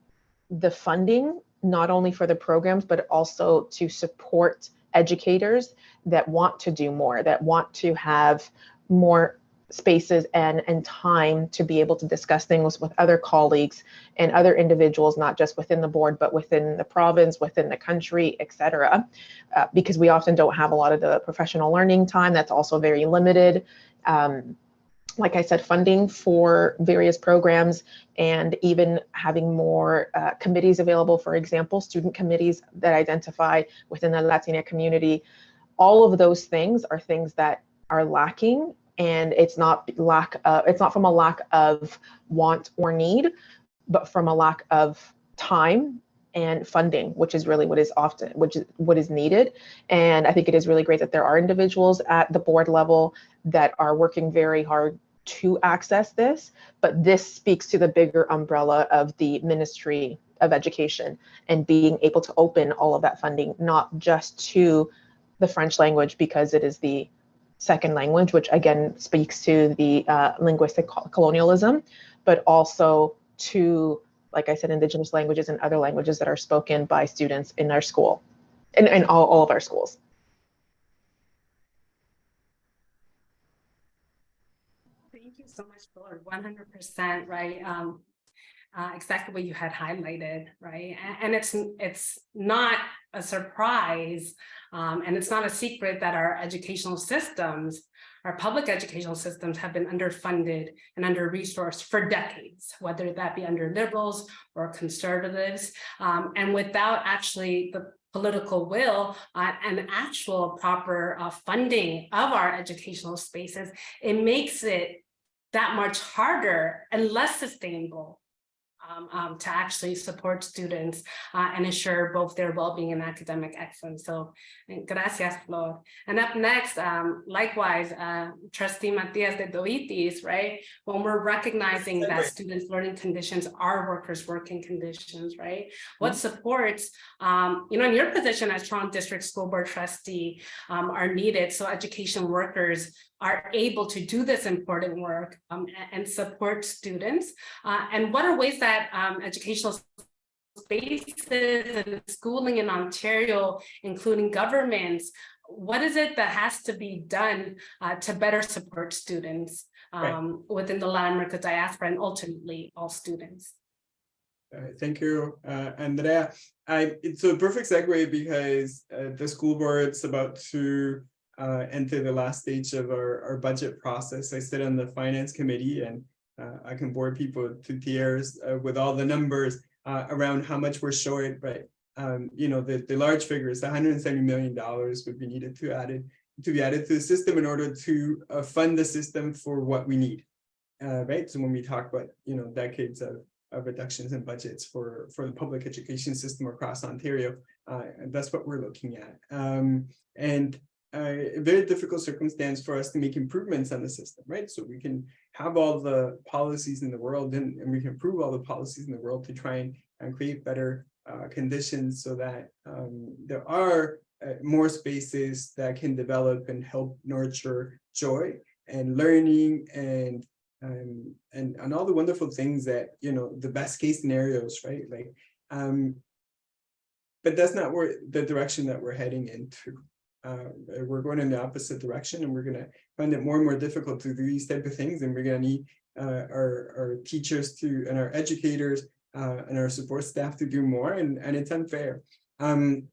the funding, not only for the programs, but also to support educators that want to do more, that want to have more spaces and time to be able to discuss things with other colleagues and other individuals, not just within the board, but within the province, within the country, etc. Because we often don't have a lot of the professional learning time. That's also very limited. Like I said, funding for various programs, and even having more committees available, for example, student committees that identify within the Latina community. All of those things are things that are lacking, and it's not from a lack of want or need, but from a lack of time and funding, which is really what is needed. And I think it is really great that there are individuals at the board level that are working very hard to access this, but this speaks to the bigger umbrella of the Ministry of Education and being able to open all of that funding, not just to the French language because it is the second language, which again speaks to the linguistic colonialism, but also to, like I said, Indigenous languages and other languages that are spoken by students in our school, in all of our schools. Thank you so much, Flor. 100%, right? Exactly what you had highlighted, right? And it's not a surprise, and it's not a secret that our educational systems, our public educational systems, have been underfunded and under-resourced for decades, whether that be under liberals or conservatives, and without actually the political will and actual proper funding of our educational spaces, it makes it that much harder and less sustainable to actually support students and ensure both their well-being and academic excellence. So, gracias, Flor. And up next, likewise, Trustee Matias de Doitis, right? When we're recognizing that students' learning conditions are workers' working conditions, right? What supports, in your position as Toronto District School Board Trustee are needed so education workers are able to do this important work and support students? And what are ways that educational spaces and schooling in Ontario, including governments, what is it that has to be done to better support students within the Latin America diaspora and ultimately all students? Thank you, Andrea. It's a perfect segue because the school board's about to enter the last stage of our budget process. I sit on the finance committee, and I can bore people to tears with all the numbers around how much we're short, but the large figures, the $170 million would be needed to be added to the system in order to fund the system for what we need, right? So when we talk about decades of reductions in budgets for the public education system across Ontario, that's what we're looking at, and a very difficult circumstance for us to make improvements on the system, right? So we can have all the policies in the world and we can improve all the policies in the world to try and create better conditions so that there are more spaces that can develop and help nurture joy and learning and all the wonderful things that, the best case scenarios, right? Like, but that's not the direction that we're heading into. We're going in the opposite direction, and we're going to find it more and more difficult to do these type of things, and we're going to need our teachers and our educators and our support staff to do more, and it's unfair. And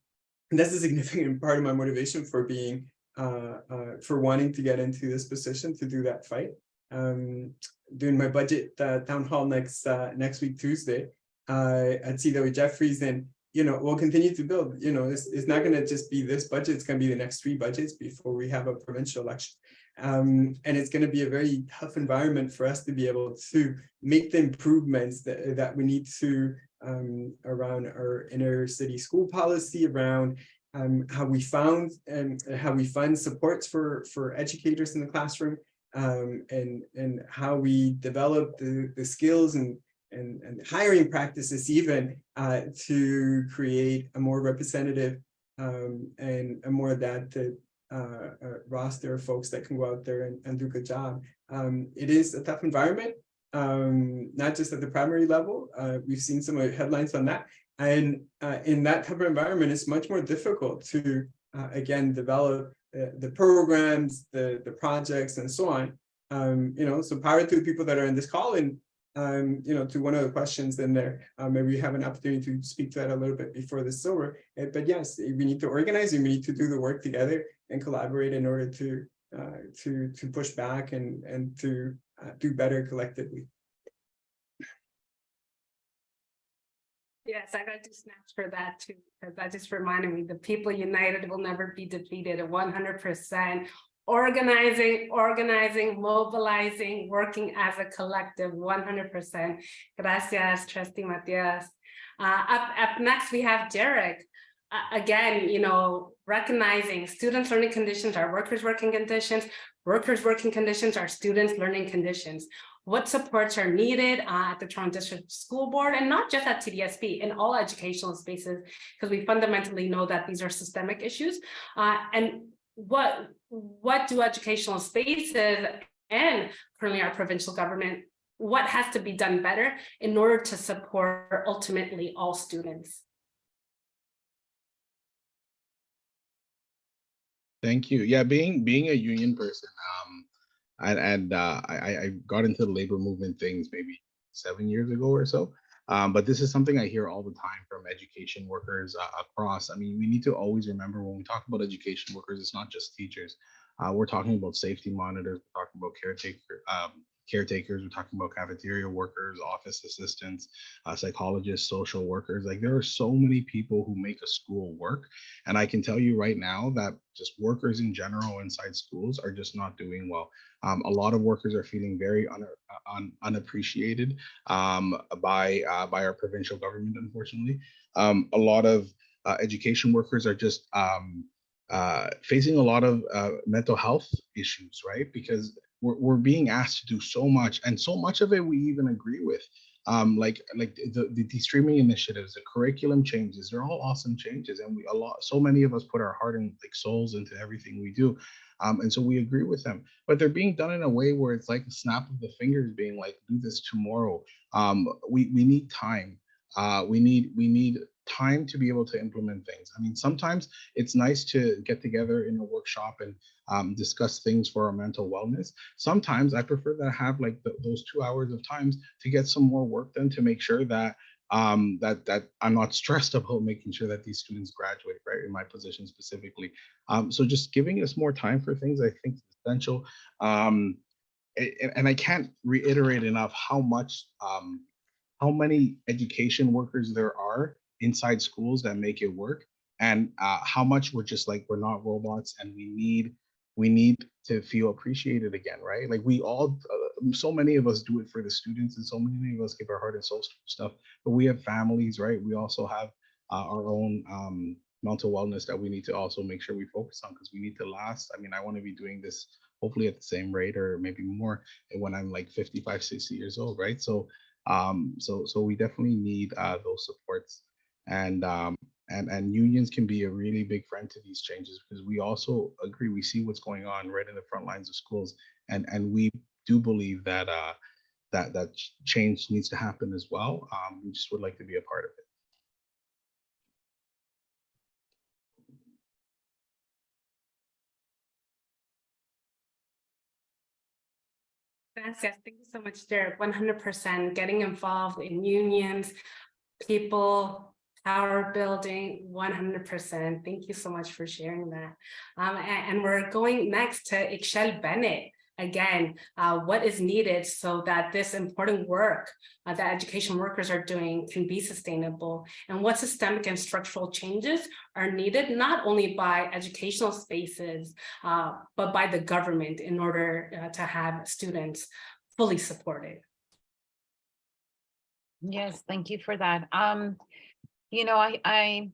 that's a significant part of my motivation for being for wanting to get into this position, to do that fight. Doing my budget town hall next week Tuesday at CW Jeffries, and we'll continue to build. It's not going to just be this budget, it's going to be the next 3 budgets before we have a provincial election. And it's going to be a very tough environment for us to be able to make the improvements that we need to around our inner city school policy, around how we fund supports for educators in the classroom, and how we develop the skills and hiring practices even to create a more representative and a more adapted roster of folks that can go out there and do a good job. It is a tough environment, not just at the primary level. We've seen some of the headlines on that. And in that type of environment, it's much more difficult to, again, develop the programs, the projects, and so on. So power to the people that are in this call, and to one of the questions in there, maybe we have an opportunity to speak to that a little bit before this is over. But yes, we need to organize, and we need to do the work together and collaborate in order to push back and to do better collectively. Yes, I got to snaps for that too, because that just reminded me, the people united will never be defeated. 100%. Organizing, mobilizing, working as a collective, 100%. Gracias, Trustee Matias. Up next, we have Derek. Again, recognizing students' learning conditions are workers' working conditions, workers' working conditions are students' learning conditions. What supports are needed at the Toronto District School Board, and not just at TDSB, in all educational spaces, because we fundamentally know that these are systemic issues. And what do educational spaces and currently our provincial government, what has to be done better in order to support ultimately all students? Thank you. Yeah, being a union person, I got into the labor movement things maybe 7 years ago or so. But this is something I hear all the time from education workers across. I mean, we need to always remember when we talk about education workers, it's not just teachers. We're talking about safety monitors, we're talking about caretakers, we're talking about cafeteria workers, office assistants, psychologists, social workers. Like there are so many people who make a school work. And I can tell you right now that just workers in general inside schools are just not doing well. A lot of workers are feeling very unappreciated by our provincial government, unfortunately. A lot of education workers are just facing a lot of mental health issues, right? Because we're being asked to do so much, and so much of it we even agree with. Like the streaming initiatives, the curriculum changes, they're all awesome changes, and so many of us put our heart and like souls into everything we do. And so we agree with them, but they're being done in a way where it's like a snap of the fingers being like, do this tomorrow. We need time. We need time to be able to implement things. I mean, sometimes it's nice to get together in a workshop and discuss things for our mental wellness. Sometimes I prefer to have like those 2 hours of times to get some more work done to make sure that that I'm not stressed about making sure that these students graduate, right? In my position specifically. So just giving us more time for things, I think is essential. And I can't reiterate enough how many education workers there are inside schools that make it work, and how much we're just like, we're not robots, and we need to feel appreciated again, right? Like we all so many of us do it for the students, and so many of us give our heart and soul stuff, but we have families, right? We also have our own mental wellness that we need to also make sure we focus on, because we need to last. I mean, I want to be doing this hopefully at the same rate or maybe more when I'm like 55, 60 years old, right? So we definitely need those supports, and and unions can be a really big friend to these changes, because we also agree, we see what's going on right in the front lines of schools, and we do believe that that change needs to happen as well. We just would like to be a part of it. Gracias. Thank you so much, Derek. 100% getting involved in unions, people, power building, 100%. Thank you so much for sharing that. And we're going next to Ixchel Bennett. Again, what is needed so that this important work that education workers are doing can be sustainable, and what systemic and structural changes are needed, not only by educational spaces, but by the government in order to have students fully supported. Yes, thank you for that. You know, I'm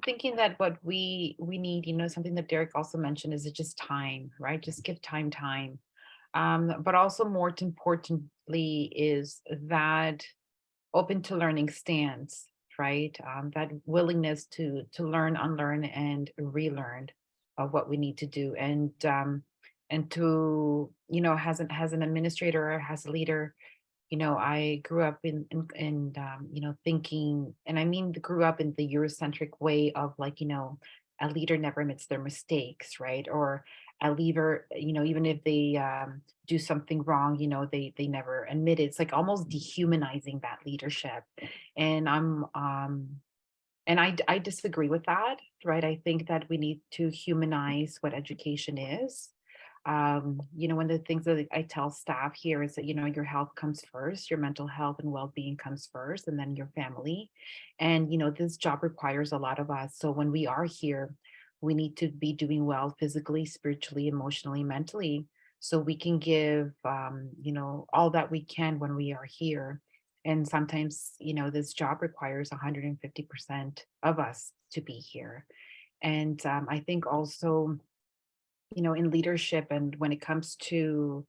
thinking that what we need, you know, something that Derek also mentioned is just time, right? Just give time. But also more importantly is that open to learning stance, right? That willingness to learn, unlearn, and relearn what we need to do, and to, you know, as an administrator or as a leader, you know, I grew up in you know, thinking, and I mean grew up in the Eurocentric way of like, you know, a leader never admits their mistakes, right? Or a leader, you know, even if they do something wrong, you know, they never admit it. It's like almost dehumanizing that leadership. And I disagree with that, right? I think that we need to humanize what education is. You know, one of the things that I tell staff here is that, you know, your health comes first, your mental health and well-being comes first, and then your family. And, you know, this job requires a lot of us. So when we are here, we need to be doing well physically, spiritually, emotionally, mentally, so we can give, you know, all that we can when we are here. And sometimes, you know, this job requires 150% of us to be here. And I think also, you know, in leadership, and when it comes to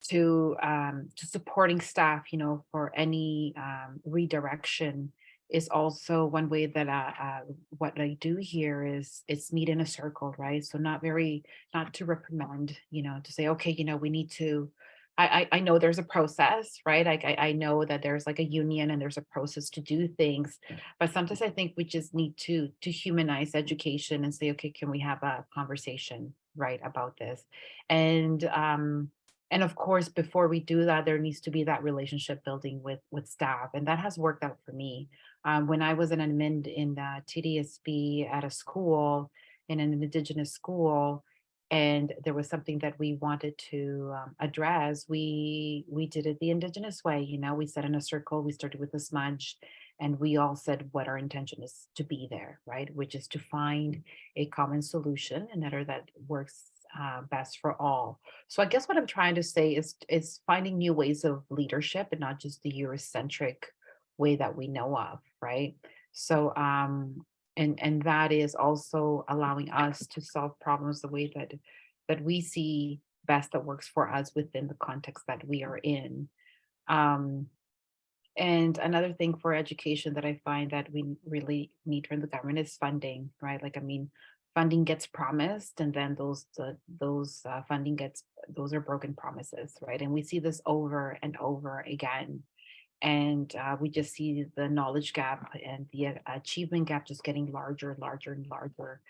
supporting staff, you know, for any redirection, is also one way that what I do here is it's meet in a circle, right? So not to reprimand, you know, to say, okay, you know, we need to. I know there's a process, right? I know that there's like a union and there's a process to do things, but sometimes I think we just need to humanize education and say, okay, can we have a conversation, right, about this? And And of course, before we do that, there needs to be that relationship building with staff. And that has worked out for me. When I was an admin in TDSB at a school, in an Indigenous school, and there was something that we wanted to address, we did it the Indigenous way. You know, we sat in a circle, we started with a smudge, and we all said what our intention is to be there, right? Which is to find a common solution and that works best for all. So I guess what I'm trying to say is finding new ways of leadership and not just the Eurocentric way that we know of, right? So and that is also allowing us to solve problems the way that we see best, that works for us within the context that we are in. And another thing for education that I find that we really need from the government is funding, right? Like, I mean, funding gets promised, and then those are broken promises, right? And we see this over and over again. And we just see the knowledge gap and the achievement gap just getting larger, larger, and larger,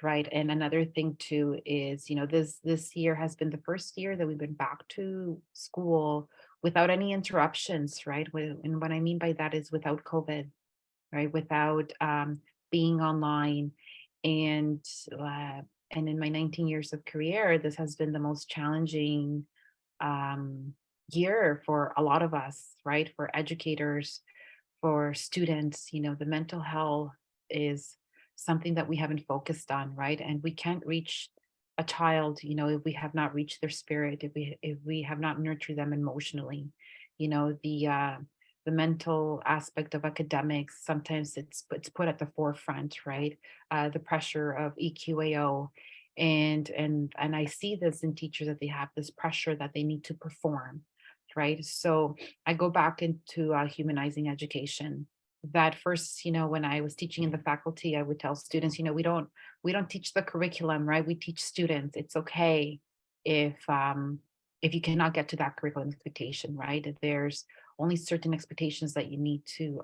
right? And another thing too is, you know, this year has been the first year that we've been back to school without any interruptions, right? And what I mean by that is without COVID, right? Without being online. And in my 19 years of career, this has been the most challenging year for a lot of us, right? For educators, for students. You know, the mental health is something that we haven't focused on, right? And we can't reach a child, you know, if we have not reached their spirit, if we have not nurtured them emotionally. You know, the mental aspect of academics, sometimes it's put at the forefront, right? The pressure of EQAO, and I see this in teachers, that they have this pressure that they need to perform, right? So I go back into humanizing education. That first, you know, when I was teaching in the faculty, I would tell students, you know, we don't teach the curriculum, right? We teach students. It's okay if you cannot get to that curriculum expectation, right? There's only certain expectations that you need to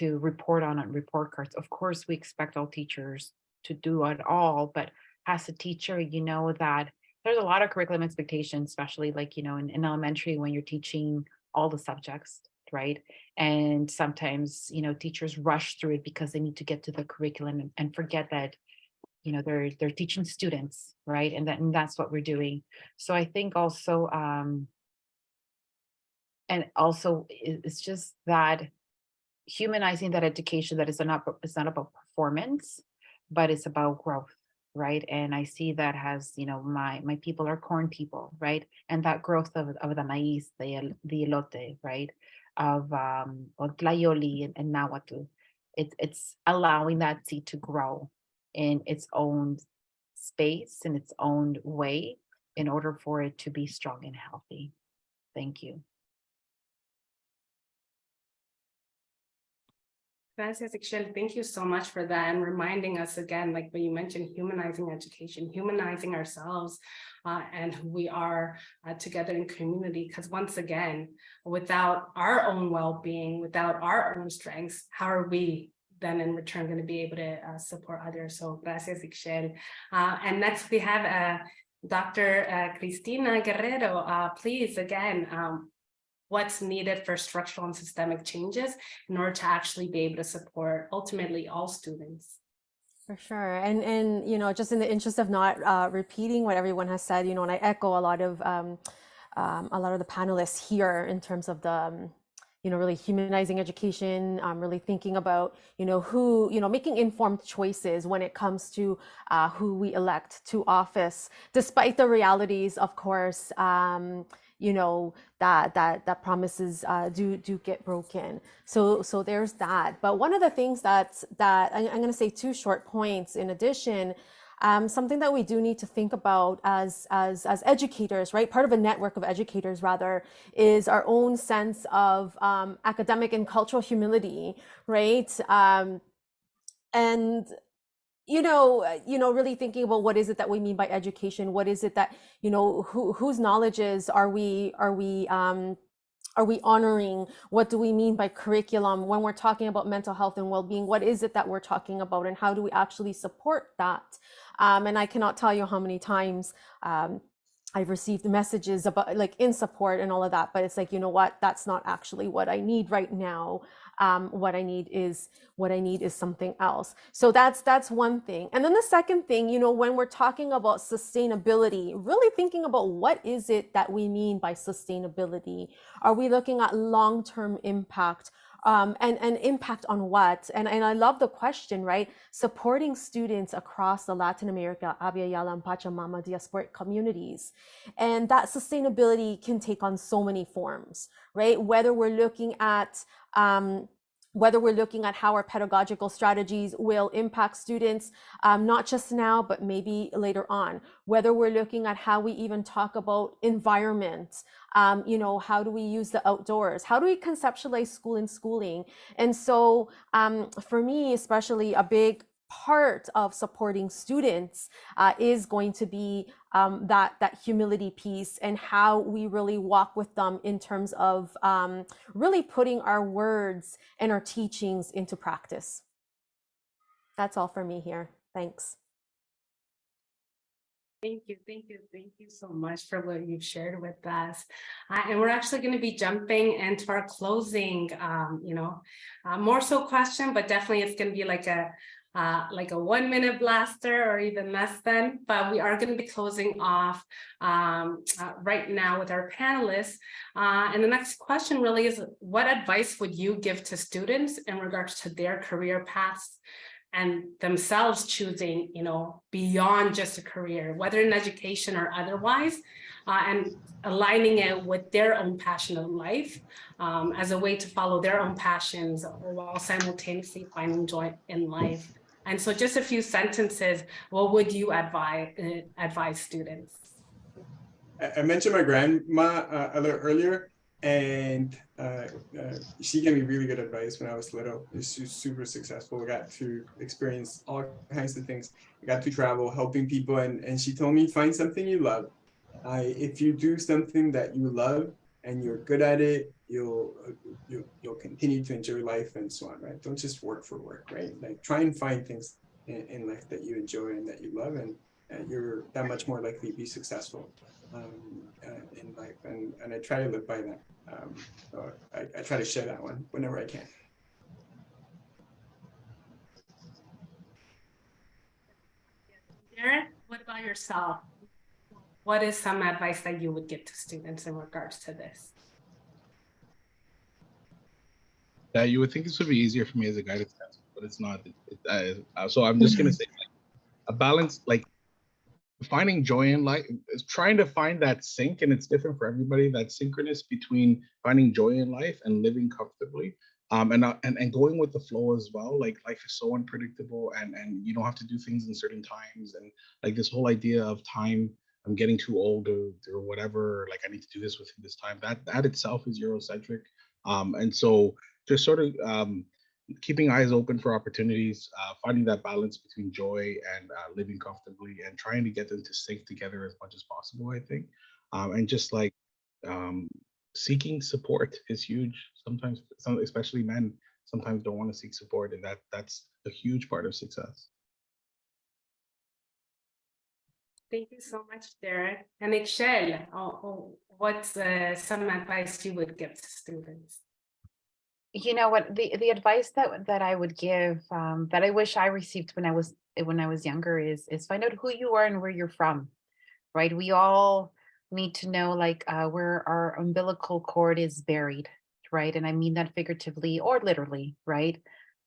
report on report cards. Of course, we expect all teachers to do it all, but as a teacher, you know that there's a lot of curriculum expectations, especially like, you know, in elementary, when you're teaching all the subjects, right? And sometimes, you know, teachers rush through it because they need to get to the curriculum and forget that, you know, they're teaching students, right? And that's what we're doing. So I think also, and also it's just that humanizing that education, that it's not about performance, but it's about growth, right? And I see that as, you know, my people are corn people, right? And that growth of the maize, the elote, right? Of tlayoli and nahuatl, it's allowing that seed to grow in its own space, in its own way, in order for it to be strong and healthy. Thank you. Gracias, Ixchel. Thank you so much for that, and reminding us again, like when you mentioned, humanizing education, humanizing ourselves and who we are together in community. Because once again, without our own well-being, without our own strengths, how are we then in return going to be able to support others? So gracias, Ixchel. And next we have Dr. Cristina Guerrero. Please, again, what's needed for structural and systemic changes in order to actually be able to support ultimately all students. For sure. And you know, just in the interest of not repeating what everyone has said, you know, and I echo a lot of the panelists here in terms of the you know, really humanizing education, really thinking about, you know, who, you know, making informed choices when it comes to who we elect to office, despite the realities, of course, you know, that promises do get broken. So there's that. But one of the things that I'm going to say two short points in addition. Something that we do need to think about as educators, right? Part of a network of educators, rather, is our own sense of academic and cultural humility, right? And you know, really thinking about what is it that we mean by education? What is it that, you know, whose knowledges are we honoring? What do we mean by curriculum when we're talking about mental health and well-being? What is it that we're talking about, and how do we actually support that? And I cannot tell you how many times I've received messages about like in support and all of that, but it's like, you know what, that's not actually what I need right now. What I need is something else. So that's one thing. And then the second thing, you know, when we're talking about sustainability, really thinking about what is it that we mean by sustainability? Are we looking at long-term impact? And impact on what? And I love the question, right? Supporting students across the Latin America, Abya, Yala, and Pachamama diaspora communities. And that sustainability can take on so many forms, right? Whether we're looking at how our pedagogical strategies will impact students, not just now, but maybe later on. Whether we're looking at how we even talk about environment, you know, how do we use the outdoors? How do we conceptualize school and schooling? And so for me, especially a big part of supporting students is going to be that humility piece and how we really walk with them in terms of really putting our words and our teachings into practice. That's all for me here. Thanks. Thank you so much for what you've shared with us. And we're actually going to be jumping into our closing, more so question, but definitely it's going to be like a 1 minute blaster or even less than, but we are going to be closing off right now with our panelists. And the next question really is, what advice would you give to students in regards to their career paths and themselves choosing, you know, beyond just a career, whether in education or otherwise, and aligning it with their own passion of life as a way to follow their own passions while simultaneously finding joy in life. And so just a few sentences, what would you advise students? I mentioned my grandma a little earlier, and she gave me really good advice when I was little. She's super successful. I got to experience all kinds of things. I got to travel, helping people, and she told me, find something you love. If you do something that you love and you're good at it, you'll continue to enjoy life and so on, right? Don't just work for work, right? Like try and find things in life that you enjoy and that you love, and you're that much more likely to be successful in life. And I try to live by that. So I try to share that one whenever I can. Derek, what about yourself? What is some advice that you would give to students in regards to this? Yeah, you would think this would be easier for me as a guidance counselor, but it's not. So I'm just gonna say, like, a balance, like finding joy in life, is trying to find that sync, and it's different for everybody. That synchronous between finding joy in life and living comfortably, and going with the flow as well. Like life is so unpredictable, and you don't have to do things in certain times, and like this whole idea of time. I'm getting too old or whatever. Like I need to do this within this time. That itself is Eurocentric, and so just sort of keeping eyes open for opportunities, finding that balance between joy and living comfortably, and trying to get them to sync together as much as possible, I think. And just like seeking support is huge. Sometimes, especially men, sometimes don't want to seek support, and that's a huge part of success. Thank you so much, Derek. And Excel, what's some advice you would give to students? You know what, the advice that I would give, that I wish I received when I was younger is find out who you are and where you're from, right? We all need to know like where our umbilical cord is buried, right? And I mean that figuratively or literally, right?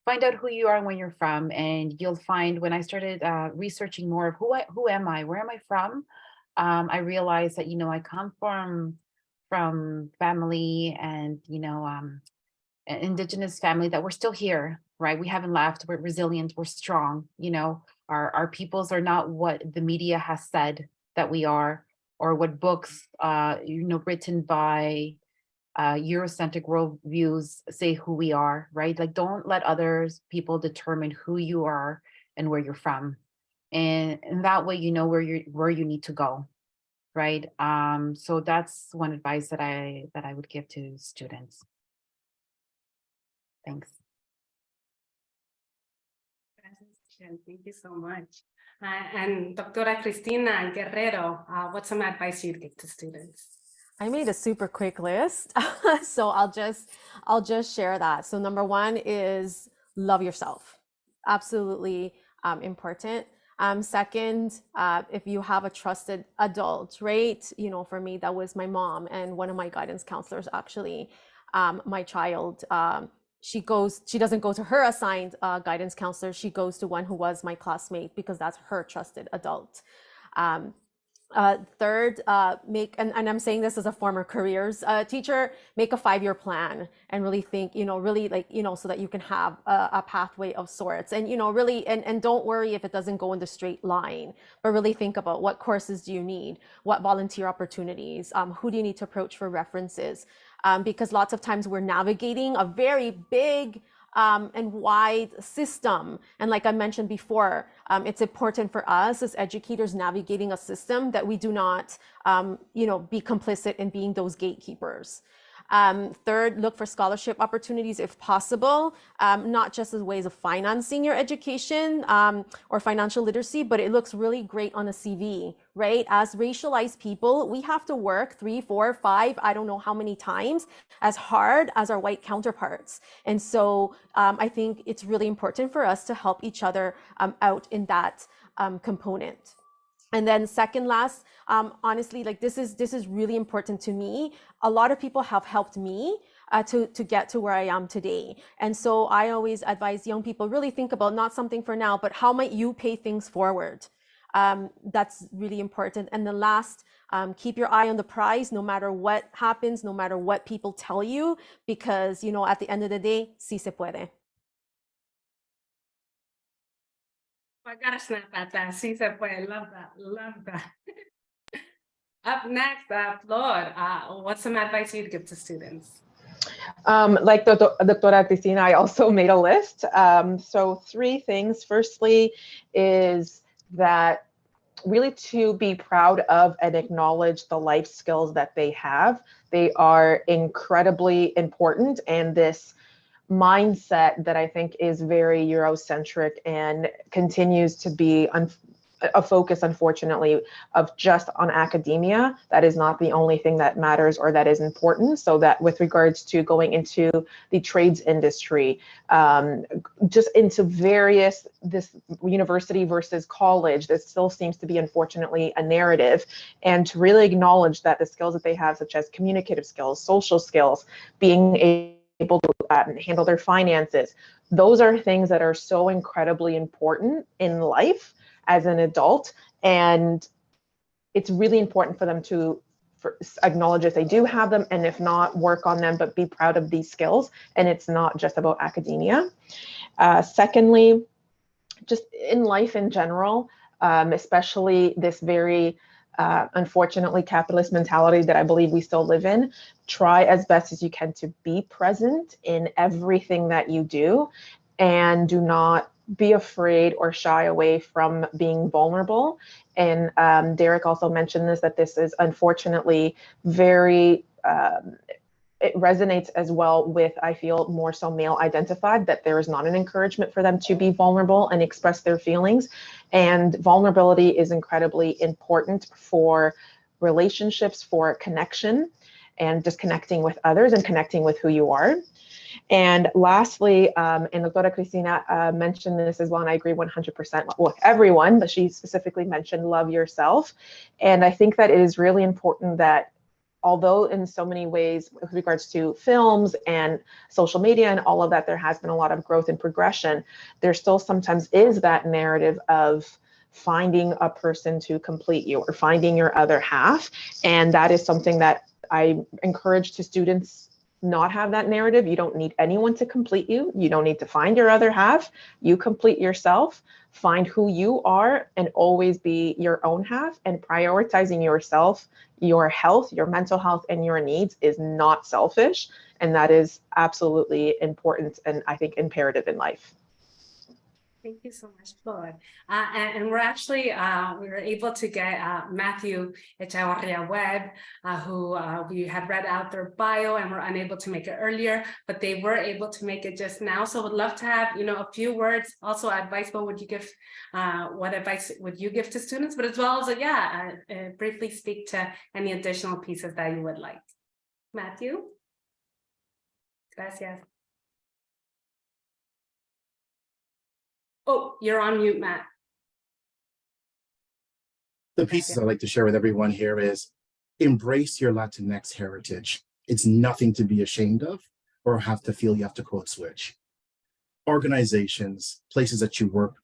Find out who you are and where you're from, and you'll find when I started researching more of who am I, where am I from, I realized that, you know, I come from family and, you know, an indigenous family that we're still here, right? We haven't left, we're resilient, we're strong, you know, our peoples are not what the media has said that we are, or what books, you know, written by Eurocentric worldviews say who we are, right? Like, don't let others people determine who you are and where you're from. And that way, you know, where you need to go, right? So that's one advice that I would give to students. Thanks. Thank you so much. And Doctora Cristina Guerrero, what's some advice you'd give to students? I made a super quick list, so I'll just share that. So number one is love yourself. Absolutely important. Second, if you have a trusted adult, right? You know, for me, that was my mom and one of my guidance counselors, actually. My child, she doesn't go to her assigned guidance counselor. She goes to one who was my classmate because that's her trusted adult. Third, and I'm saying this as a former careers teacher, make a 5-year plan and really think, really like, so that you can have a pathway of sorts, and, really, and don't worry if it doesn't go in the straight line, but really think about what courses do you need, what volunteer opportunities, who do you need to approach for references, because lots of times we're navigating a very big and wide system. And like I mentioned before, it's important for us as educators navigating a system that we do not, be complicit in being those gatekeepers. Third, look for scholarship opportunities if possible, not just as ways of financing your education or financial literacy, but it looks really great on a CV, right? As racialized people, we have to work 3, 4, 5, I don't know how many times as hard as our white counterparts. And so I think it's really important for us to help each other out in that component. And then second last, honestly, like this is really important to me. A lot of people have helped me to get to where I am today. And so I always advise young people, really think about not something for now, but how might you pay things forward? That's really important. And the last, keep your eye on the prize, no matter what happens, no matter what people tell you, because, at the end of the day, sí se puede. I gotta snap at that. Sí se puede. Love that. Love that. Up next, Flor, what's some advice you'd give to students? Like Doctora Cristina, I also made a list. So 3 things. Firstly is that really to be proud of and acknowledge the life skills that they have. They are incredibly important, and this mindset that I think is very Eurocentric and continues to be a focus, unfortunately, of just on academia. That is not the only thing that matters or that is important. So that with regards to going into the trades industry, just into this university versus college, this still seems to be, unfortunately, a narrative. And to really acknowledge that the skills that they have, such as communicative skills, social skills, being able to handle their finances, those are things that are so incredibly important in life as an adult, and it's really important for them to acknowledge if they do have them, and if not, work on them, but be proud of these skills. And it's not just about academia. Secondly, just in life in general, especially this very unfortunately capitalist mentality that I believe we still live in, try as best as you can to be present in everything that you do, and do not be afraid or shy away from being vulnerable. And Derek also mentioned that this is unfortunately very, it resonates as well with, I feel, more so male identified, that there is not an encouragement for them to be vulnerable and express their feelings. And vulnerability is incredibly important for relationships, for connection, and just connecting with others and connecting with who you are. And lastly, and Doctora Cristina mentioned this as well, and I agree 100% with everyone, but she specifically mentioned love yourself. And I think that it is really important that, although in so many ways with regards to films and social media and all of that, there has been a lot of growth and progression, there still sometimes is that narrative of finding a person to complete you or finding your other half. And that is something that I encourage to students not have that narrative. You don't need anyone to complete you. You don't need to find your other half. You complete yourself, find who you are, and always be your own half. And prioritizing yourself, your health, your mental health, and your needs is not selfish. And that is absolutely important and I think imperative in life. Thank you so much, Lord. And we're actually, we were able to get Matthew Echavarria Webb, who we had read out their bio and were unable to make it earlier, but they were able to make it just now. So would love to have, a few words, also advice, what would you give, what advice would you give to students, but as well as, briefly speak to any additional pieces that you would like. Matthew? Gracias. Oh, you're on mute, Matt. The pieces I'd like to share with everyone here is embrace your Latinx heritage. It's nothing to be ashamed of or have to feel you have to code switch. Organizations, places that you work,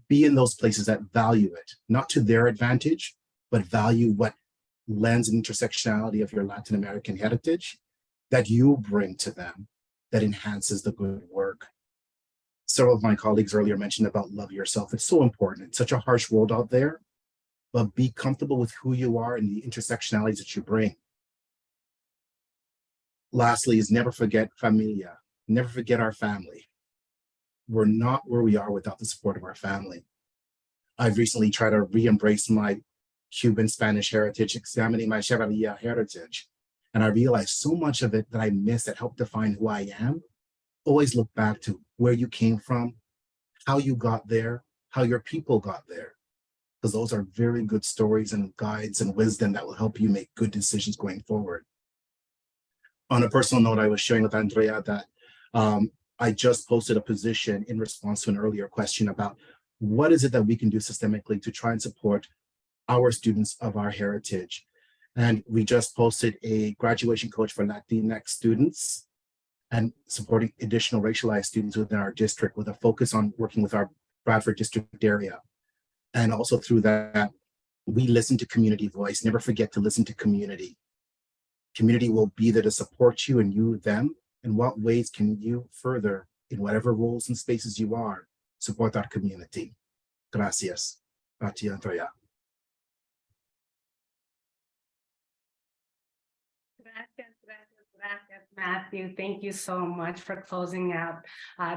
be in those places that value it, not to their advantage, but value what lens and intersectionality of your Latin American heritage that you bring to them that enhances the good work. Several of my colleagues earlier mentioned about love yourself. It's so important. It's such a harsh world out there, but be comfortable with who you are and the intersectionalities that you bring. Lastly is never forget familia. Never forget our family. We're not where we are without the support of our family. I've recently tried to re-embrace my Cuban Spanish heritage, examining my Chevalier heritage. And I realized so much of it that I miss that helped define who I am. Always look back to where you came from, how you got there, how your people got there, because those are very good stories and guides and wisdom that will help you make good decisions going forward. On a personal note, I was sharing with Andrea that I just posted a position in response to an earlier question about what is it that we can do systemically to try and support our students of our heritage. And we just posted a graduation coach for Latinx students and supporting additional racialized students within our district with a focus on working with our Bradford district area. And also through that, we listen to community voice. Never forget to listen to community. Community will be there to support you and you them. In what ways can you further, in whatever roles and spaces you are, support our community? Gracias. A ti, Andrea. Gracias, Matthew. Thank you so much for closing out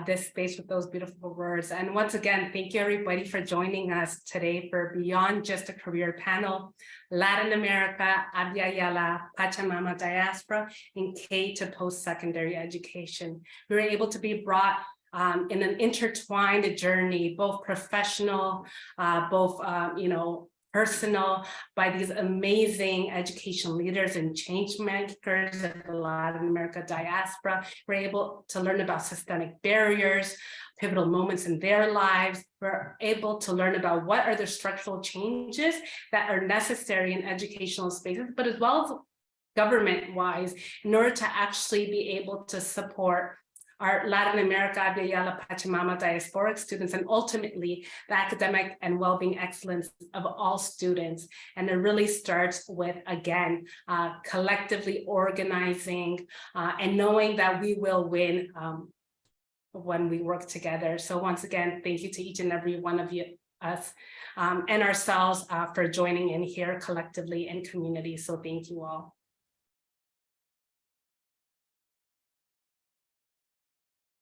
this space with those beautiful words. And once again, thank you everybody for joining us today for Beyond Just a Career panel, Latin America, Abya, Yala, Pachamama, Diaspora, and K to post-secondary education. We were able to be brought in an intertwined journey, both professional, both personal, by these amazing education leaders and change makers of the Latin America diaspora. We're able to learn about systemic barriers, pivotal moments in their lives. We're able to learn about what are the structural changes that are necessary in educational spaces, but as well as government-wise, in order to actually be able to support our Latin America, Abya, Yala, Pachamama, diasporic students, and ultimately the academic and well-being excellence of all students. And it really starts with, again, collectively organizing and knowing that we will win when we work together. So once again, thank you to each and every one of you, us and ourselves for joining in here collectively in community. So thank you all.